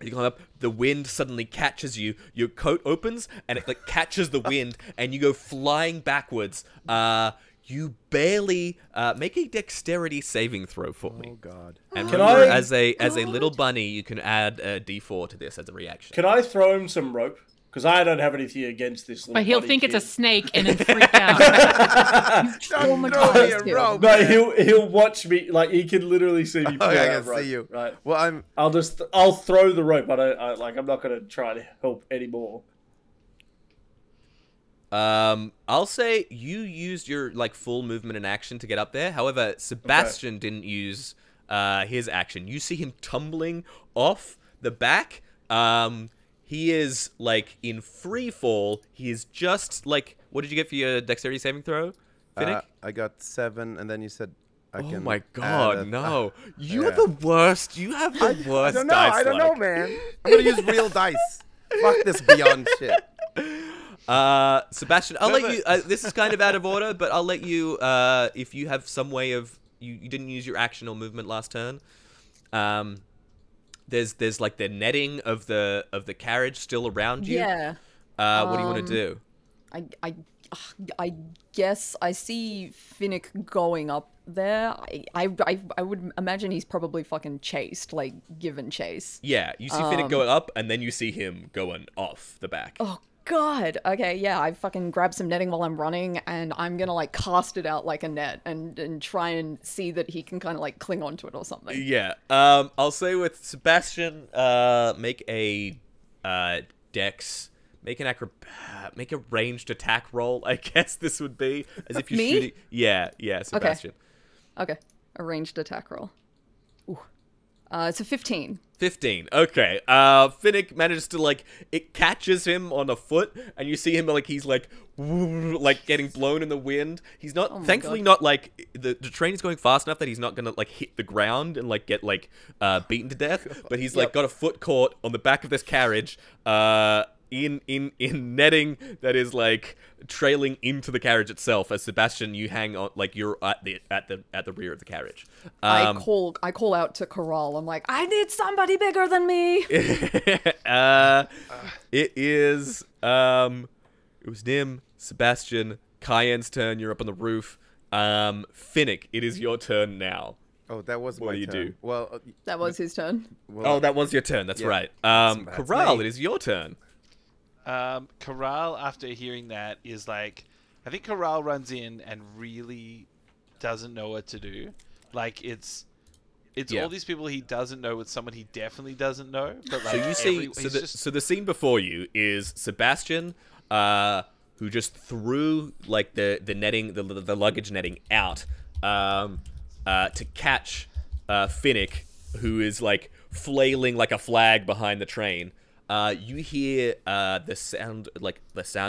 You climb up, the wind suddenly catches you, your coat opens, and it like catches the wind, and you go flying backwards. You barely make a dexterity saving throw for me. Oh God. And Can remember, I- as a little bunny, you can add a D4 to this as a reaction. Can I throw him some rope? Because I don't have anything against this little But he'll buddy think it's a kid. snake and then freak out. Oh my Throw me a God. rope. No, he'll watch me. Like he can literally see me. Pull Okay, I that can rope, see you. Right. Well, I'll throw the rope. I'm not gonna try to help anymore. I'll say you used your like full movement and action to get up there. However, Sebastian didn't use his action. You see him tumbling off the back. He is like in free fall. He is just like, what did you get for your dexterity saving throw, Finnick? I got 7, and then you said I can. Oh my add god, no! You yeah. are the worst. You have the worst dice. I don't know, man. I'm gonna use real dice. Fuck this beyond shit. Sebastian, I'll let you. This is kind of out of order, but I'll let you. If you have some way of you didn't use your action or movement last turn. There's like the netting of the carriage still around you. Yeah. What do you want to do? I guess I see Finnick going up there. I would imagine he's probably fucking chased, like given chase. Yeah, you see Finnick going up, and then you see him going off the back. Oh God. Okay, yeah, I fucking grab some netting while I'm running, and I'm gonna like cast it out like a net and try and see that he can kind of like cling onto it or something. Yeah. I'll say with Sebastian, make a dex. Make a ranged attack roll. I guess this would be as if you're Me? shooting. Yeah, Sebastian. Okay, a ranged attack roll. Ooh. It's a 15. 15. Okay. Finnick manages to like it catches him on a foot, and you see him like he's like getting blown in the wind. He's not my thankfully God. not like the train is going fast enough that he's not gonna like hit the ground and like get like beaten to death. But he's like got a foot caught on the back of this carriage. In netting that is like trailing into the carriage itself. As Sebastian, you hang on like you're at the rear of the carriage. I call out to Corral. I'm like, I need somebody bigger than me. It was Nim, Sebastian, Cayenne's turn. You're up on the roof. Finnick, it is your turn now. Oh, that was What my do you turn. do? Well, That was his turn. well, Oh, that was your turn. That's Yeah, right. that's Corral, me. it is your turn. Corral, after hearing that, is like, I think Corral runs in and really doesn't know what to do. Like it's Yeah. all these people he doesn't know with someone he definitely doesn't know. But like So you see, so the scene before you is Sebastian, who just threw like the netting, the luggage netting out, to catch Finnick, who is like flailing like a flag behind the train. You hear the sound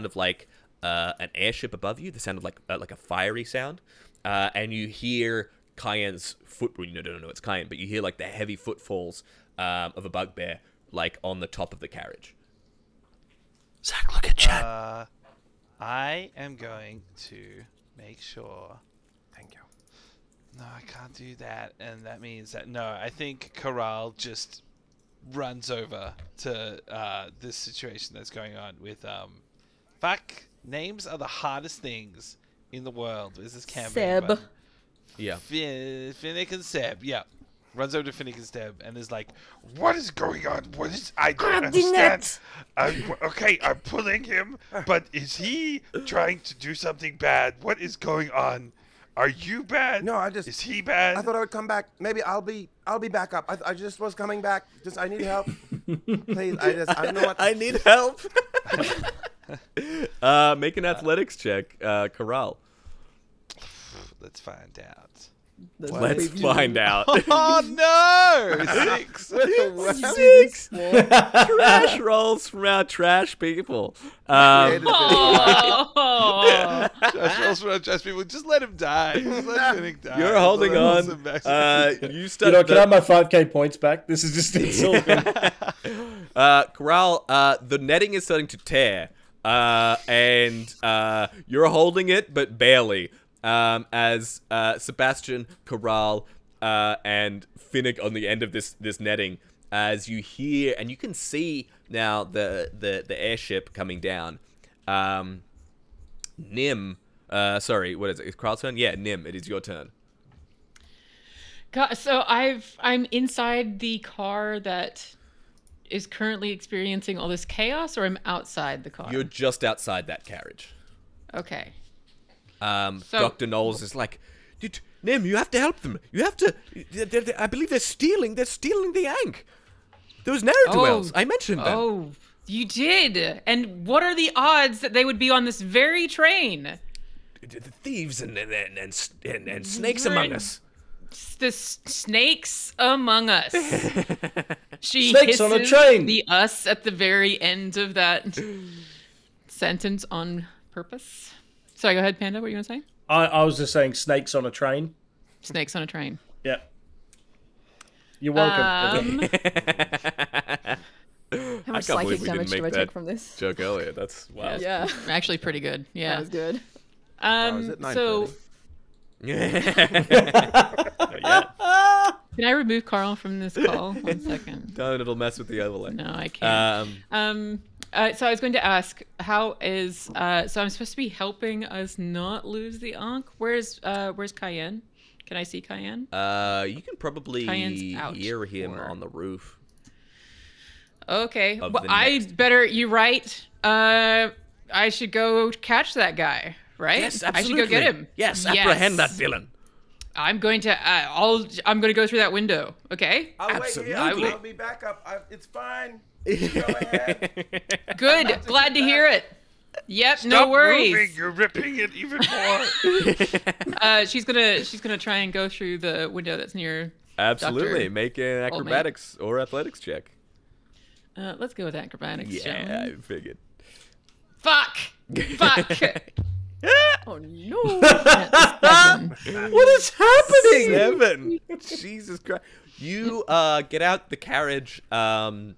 of like an airship above you, the sound of like a fiery sound, and you hear Cayenne's foot. Well, you don't know it's Cayenne, but you hear like the heavy footfalls of a bugbear like on the top of the carriage. Zach, look at chat. I am going to make sure. Thank you. No, I can't do that, and that means that I think Corral just runs over to this situation that's going on with fuck. Names are the hardest things in the world. Is this campaign? Seb. Button? Yeah. Finnick and Seb. Yeah. Runs over to Finnick and Seb and is like, What is going on? What is... I don't understand. Okay, I'm pulling him, but is he trying to do something bad? What is going on? Are you bad? No, Is he bad? I thought I would come back. Maybe I'll be back up. I just was coming back. I need help. Please, I don't know what. I need help. Make an athletics check, Corral. let's find out. Let's find out. Oh no! 6. Six. Trash rolls from our trash people. Trash rolls from our trash people. Just let him die. Just let Finnick die. You're holding on. You started. Can I have my 5k points back? This is just insulting. Corral, the netting is starting to tear, and you're holding it, but barely. As Sebastian, Corral, and Finnick on the end of this netting, as you hear and you can see now the airship coming down. Nim, sorry, what is it? Is Corral's turn? Yeah, Nim, it is your turn. God, so I'm inside the car that is currently experiencing all this chaos, or I'm outside the car? You're just outside that carriage. Okay. Dr. Knowles is like, Nim, you have to help them. You have to. I believe they're stealing the Ankh. Those ne'er-do-wells. I mentioned them. Oh, you did. And what are the odds that they would be on this very train? The thieves and snakes among us. The snakes among us. She Snakes on a train. The us at the very end of that sentence on purpose. Sorry, go ahead, Panda. What were you going to say? I was just saying snakes on a train. Snakes on a train. Yeah. You're welcome. How much psychic damage do I take from this? Joke earlier. That's wow. Yeah. Actually pretty good. Yeah. That was good. Is it 9:30? So Yeah. can I remove Carl from this call? 1 second. Don't, it'll mess with the overlay. No, I can't. So I was going to ask, how is so I'm supposed to be helping us not lose the Ankh. Where's Cayenne? Can I see Cayenne? You can probably Cayenne's out, hear him or- on the roof. Okay. Of Well, the I next- better. You're right. I should go catch that guy. Right? Yes, I should absolutely. go get him. Yes, apprehend that villain. I'm going to. I'm going to go through that window. Okay. I'll wait here. Absolutely. I'll be back up. It's fine. Go ahead. Good. Glad to hear it. Yep. Stop no worries. moving. You're ripping it even more. She's gonna try and go through the window that's near. Absolutely. Dr. Make an acrobatics or athletics check. Let's go with acrobatics. Yeah, shall we? I figured. Fuck. Oh no. What is happening? 7. Jesus Christ. You get out the carriage, and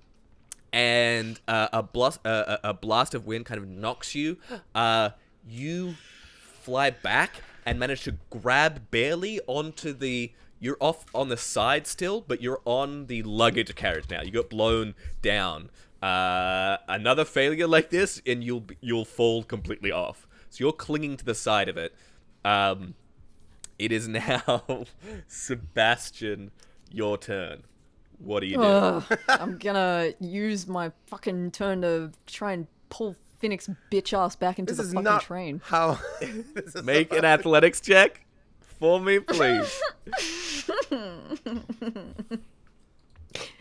a blast of wind kind of knocks you. You fly back and manage to grab barely onto the... You're off on the side still, but you're on the luggage carriage now. You got blown down. Another failure like this, and you'll fall completely off. So you're clinging to the side of it. It is now Sebastian, your turn. What do you do? I'm gonna use my fucking turn to try and pull Finnick's bitch ass back into This the is fucking not train. how. Make an athletics check for me, please.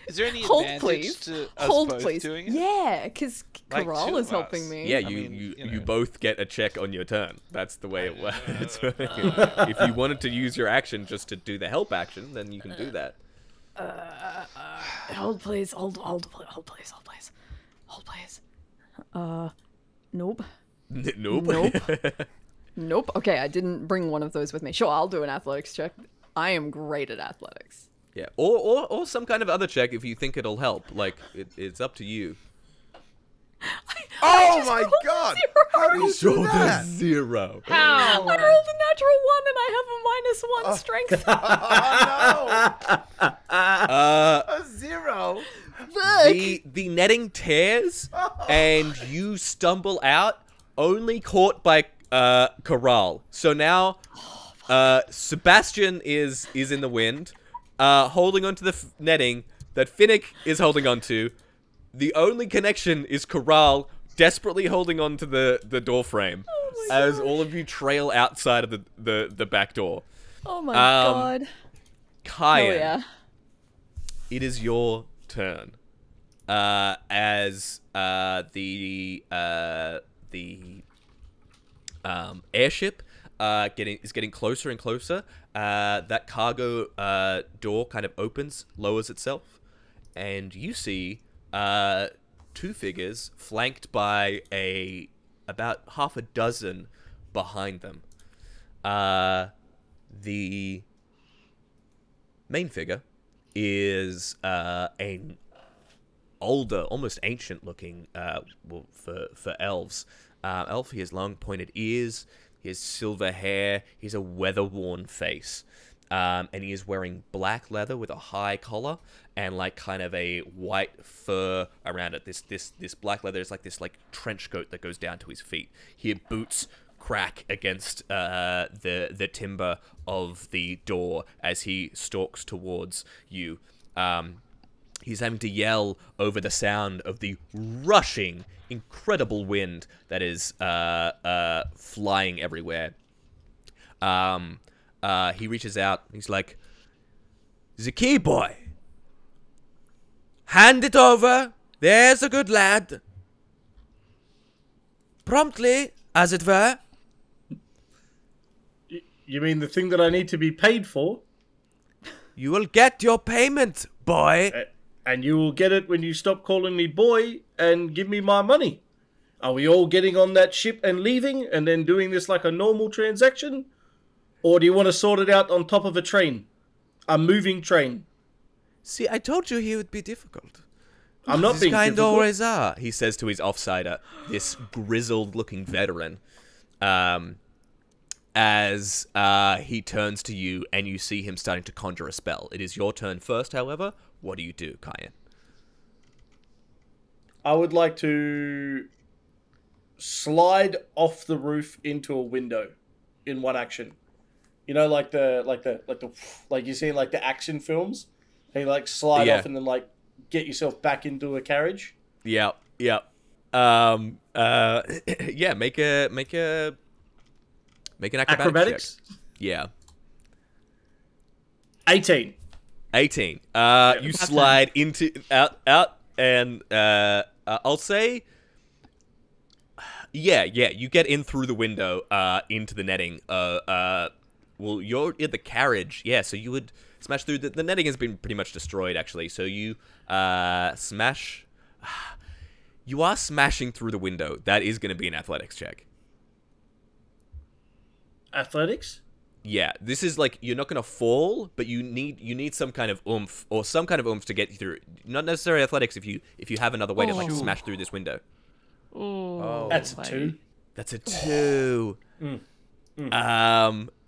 Is there any Hold, advantage please. to us Hold, both please. doing it? Yeah, because Like Corral two is of helping us. me. Yeah, I you, mean, you, you know. you both get a check on your turn. That's the way it works. If you wanted to use your action just to do the help action, then you can do that. Hold, please. Hold, please. Hold, please. Nope. Nope. Nope. Okay, I didn't bring one of those with me. Sure, I'll do an athletics check. I am great at athletics. Yeah, or some kind of other check if you think it'll help. Like, it's up to you. Oh my god! How do you do Rolled a that? 0. I rolled a natural 1 and I have a -1 strength. Oh no! A 0. The netting tears, and you stumble out, only caught by Corral. So now, Sebastian is in the wind, holding onto the netting that Finnick is holding onto. The only connection is Corral desperately holding onto the door frame as all of you trail outside of the back door. Oh my god. Kyan, Oh yeah. it is your turn. As the airship is getting closer and closer, that cargo door kind of opens, lowers itself, and you see two figures flanked by about half a dozen behind them. The main figure is an older, almost ancient-looking for elves. Elf. He has long, pointed ears. He has silver hair. He has a weather-worn face. And he is wearing black leather with a high collar and like kind of a white fur around it. This black leather is like this like trench coat that goes down to his feet. Here, boots crack against the timber of the door as he stalks towards you. He's having to yell over the sound of the rushing, incredible wind that is flying everywhere. He reaches out. He's like, "The key, boy. Hand it over. There's a good lad. Promptly, as it were." You mean the thing that I need to be paid for? "You will get your payment, boy." And you will get it when you stop calling me boy and give me my money. Are we all getting on that ship and leaving and then doing this like a normal transaction? Or do you want to sort it out on top of a train? A moving train? See, I told you he would be difficult. I'm not being These kind difficult. always are, he says to his offsider, this grizzled-looking veteran, as he turns to you and you see him starting to conjure a spell. It is your turn first, however. What do you do, Kyan? I would like to slide off the roof into a window in one action. You know, like you see in like the action films. They like slide off and then like get yourself back into a carriage. Yeah. Yeah, make an acrobatics check. Yeah. 18. You slide into out and I'll say you get in through the window into the netting. Well, you're in the carriage. Yeah, so you would smash through the netting has been pretty much destroyed actually. So you smash you are smashing through the window. That is going to be an athletics check. Athletics? Yeah, this is like you're not gonna fall, but you need some kind of oomph to get you through. Not necessarily athletics if you have another way to like smash through this window. Oh, that's a 2. That's a 2.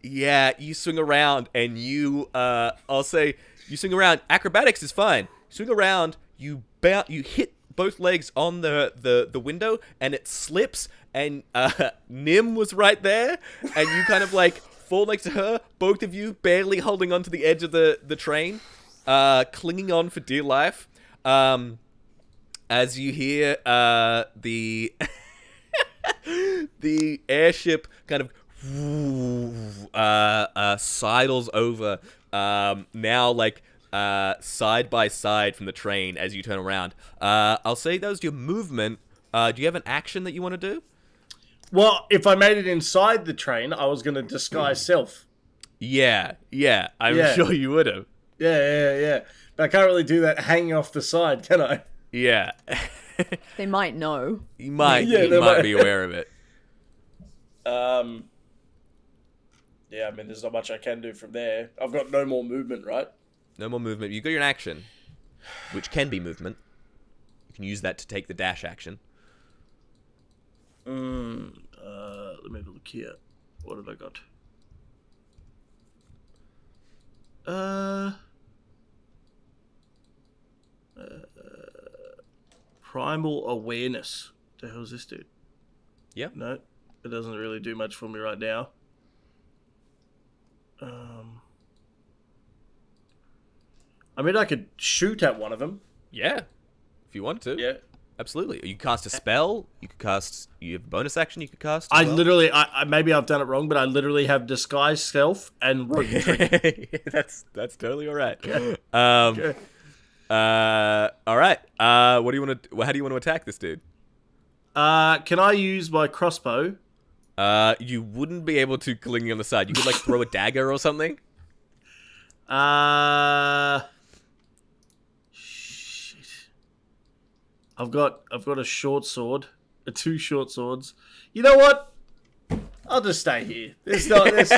Yeah, you swing around and you I'll say you swing around. Acrobatics is fine. You swing around, you hit both legs on the window and it slips and Nim was right there and you kind of like fall next to her, both of you barely holding onto the edge of the train, clinging on for dear life, as you hear the the airship kind of sidles over now like side by side from the train as you turn around. I'll say that was your movement. Do you have an action that you want to do? Well, if I made it inside the train, I was going to disguise self. Yeah. I'm sure you would have. Yeah. But I can't really do that hanging off the side, can I? Yeah. They might know. You might be aware of it. Yeah, I mean, there's not much I can do from there. I've got no more movement, right? No more movement. You've got your action, which can be movement. You can use that to take the dash action. Let me have a look here. What have I got? Primal awareness. The hell is this, dude? Yeah. No, it doesn't really do much for me right now. I mean, I could shoot at one of them. Yeah. If you want to. Yeah. Absolutely. You cast a spell. You could cast. You have a bonus action. You could cast. I literally, maybe I've done it wrong, but I literally have disguise self and rodentry. That's totally all right. Okay. All right. What do you want to? How do you want to attack this dude? Can I use my crossbow? You wouldn't be able to clinging on the side. You could like throw a dagger or something. Shit. I've got a short sword, two short swords. You know what? I'll just stay here. It's not this.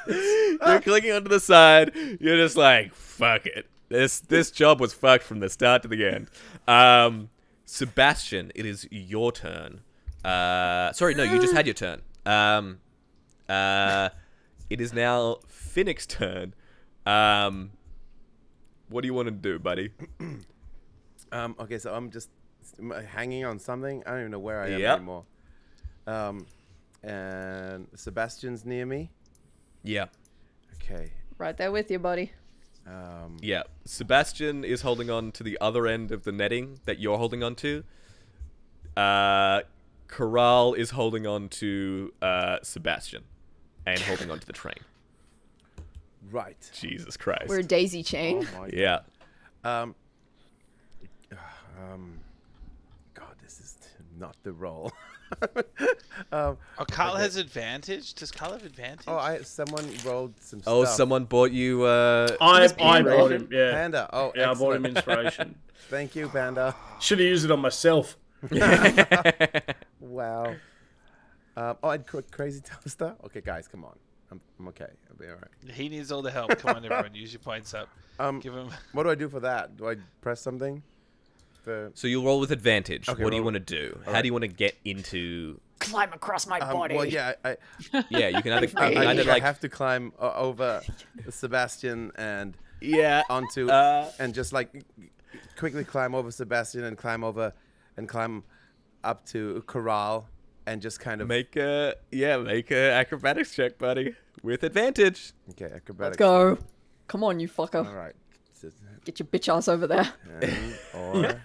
You're clinging onto the side. You're just like, fuck it. This job was fucked from the start to the end. Sebastian, it is your turn. Sorry, no, you just had your turn. It is now Finnick's turn. What do you want to do, buddy? Okay, so I'm just hanging on something. I don't even know where I am anymore. And Sebastian's near me. Yeah. Okay. Right there with you, buddy. Yeah. Sebastian is holding on to the other end of the netting that you're holding on to. Corral is holding on to Sebastian and holding on to the train. Right. Jesus Christ. We're a daisy chain. Oh my Yeah. God, this is not the roll. Carl has advantage. Does Carl have advantage? Oh, someone rolled some stuff. Oh, someone bought you. I bought him. Yeah. Panda. Oh, yeah, excellent. I bought him inspiration. Thank you, Panda. Should have used it on myself. Wow. I had crazy toaster. Okay, guys, come on. I'm okay. I'll be all right. He needs all the help. Come on, everyone. Use your points up. Give him. What do I do for that? Do I press something? So you'll roll with advantage. Okay, what do you want to do? How do you want to get into? Climb across my body. Well, yeah, Yeah, you can either. I have to climb over Sebastian and onto and just like quickly climb over Sebastian and climb up to Corral and just kind of make a acrobatics check, buddy, with advantage. Okay, acrobatics. Let's go. Come on, you fucker. All right. Get your bitch ass over there. Or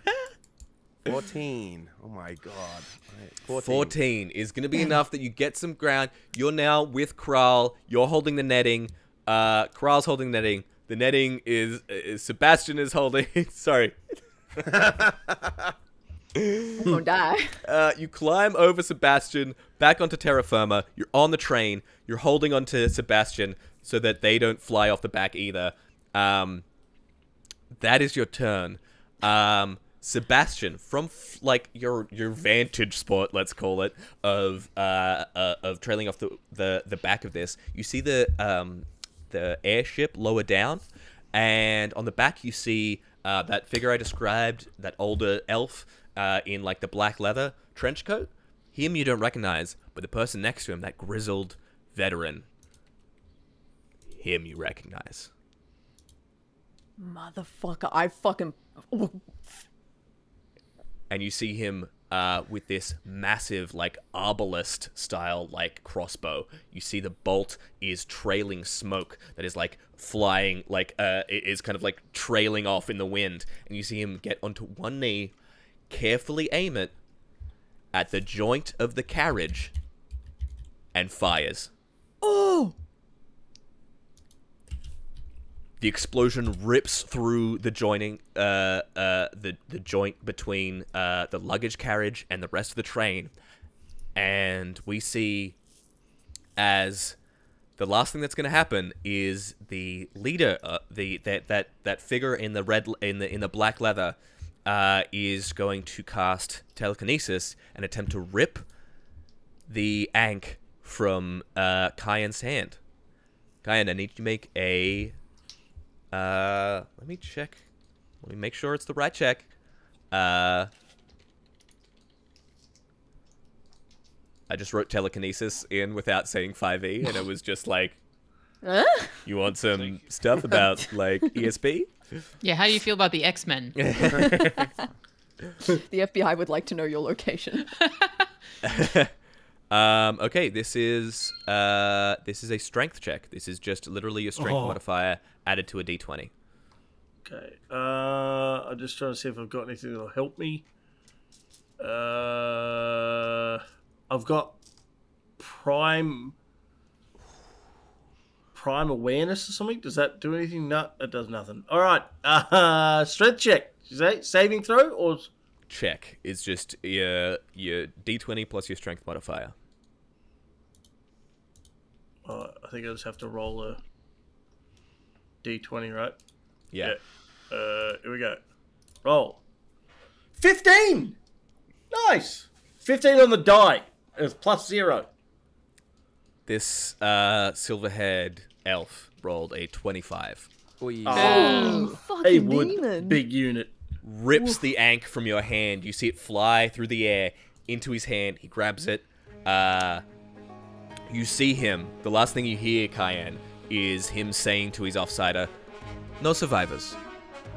14. Oh my god. Right, 14 is going to be enough that you get some ground. You're now with Kral. You're holding the netting. Kral's holding the netting. The netting is Sebastian is holding. Sorry. I'm gonna die. You climb over Sebastian, back onto terra firma. You're on the train. You're holding onto Sebastian so that they don't fly off the back either. That is your turn. Sebastian, from like your vantage spot, let's call it, of trailing off the back of this, you see the airship lower down, and on the back you see that figure I described, that older elf in like the black leather trench coat. Him you don't recognize, but the person next to him, that grizzled veteran, him you recognize. Motherfucker, I fucking... And you see him with this massive, like, arbalist-style, like, crossbow. You see the bolt is trailing smoke that is, like, flying, like, is kind of, like, trailing off in the wind. And you see him get onto one knee, carefully aim it at the joint of the carriage, and fires. Oh! The explosion rips through the joining, the joint between the luggage carriage and the rest of the train, and we see as the last thing that's going to happen is the leader, that figure in the red in the black leather, is going to cast telekinesis and attempt to rip the ankh from Kyan's hand. Kyan, I need you to make a. Let me check. Let me make sure it's the right check. I just wrote telekinesis in without saying 5e, and it was just like, you want some stuff about, like, ESP? Yeah, how do you feel about the X-Men? The FBI would like to know your location. Okay, this is a strength check. This is just literally your strength modifier added to a d20. Okay. I'm just trying to see if I've got anything that'll help me. I've got prime awareness or something. Does that do anything? No, that does nothing. All right. Strength check. Is that saving throw or check? It's just your d20 plus your strength modifier. I think I just have to roll a d20, right? Yeah. Here we go. Roll. 15. Nice. 15 on the die. It's +0. This silver-haired elf rolled a 25. Oh, fucking wood. demon. Big unit. Rips the ankh from your hand. You see it fly through the air into his hand. He grabs it. You see him. The last thing you hear, Kyan, is him saying to his offsider, "No survivors."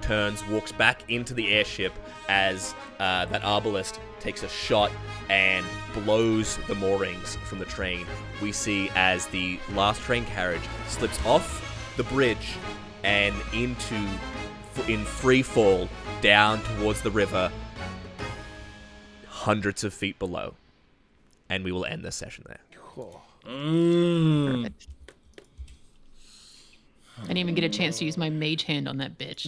Turns, walks back into the airship as that arbalist takes a shot and blows the moorings from the train. We see as the last train carriage slips off the bridge and in free fall down towards the river, hundreds of feet below. And we will end this session there. I didn't even get a chance to use my mage hand on that bitch.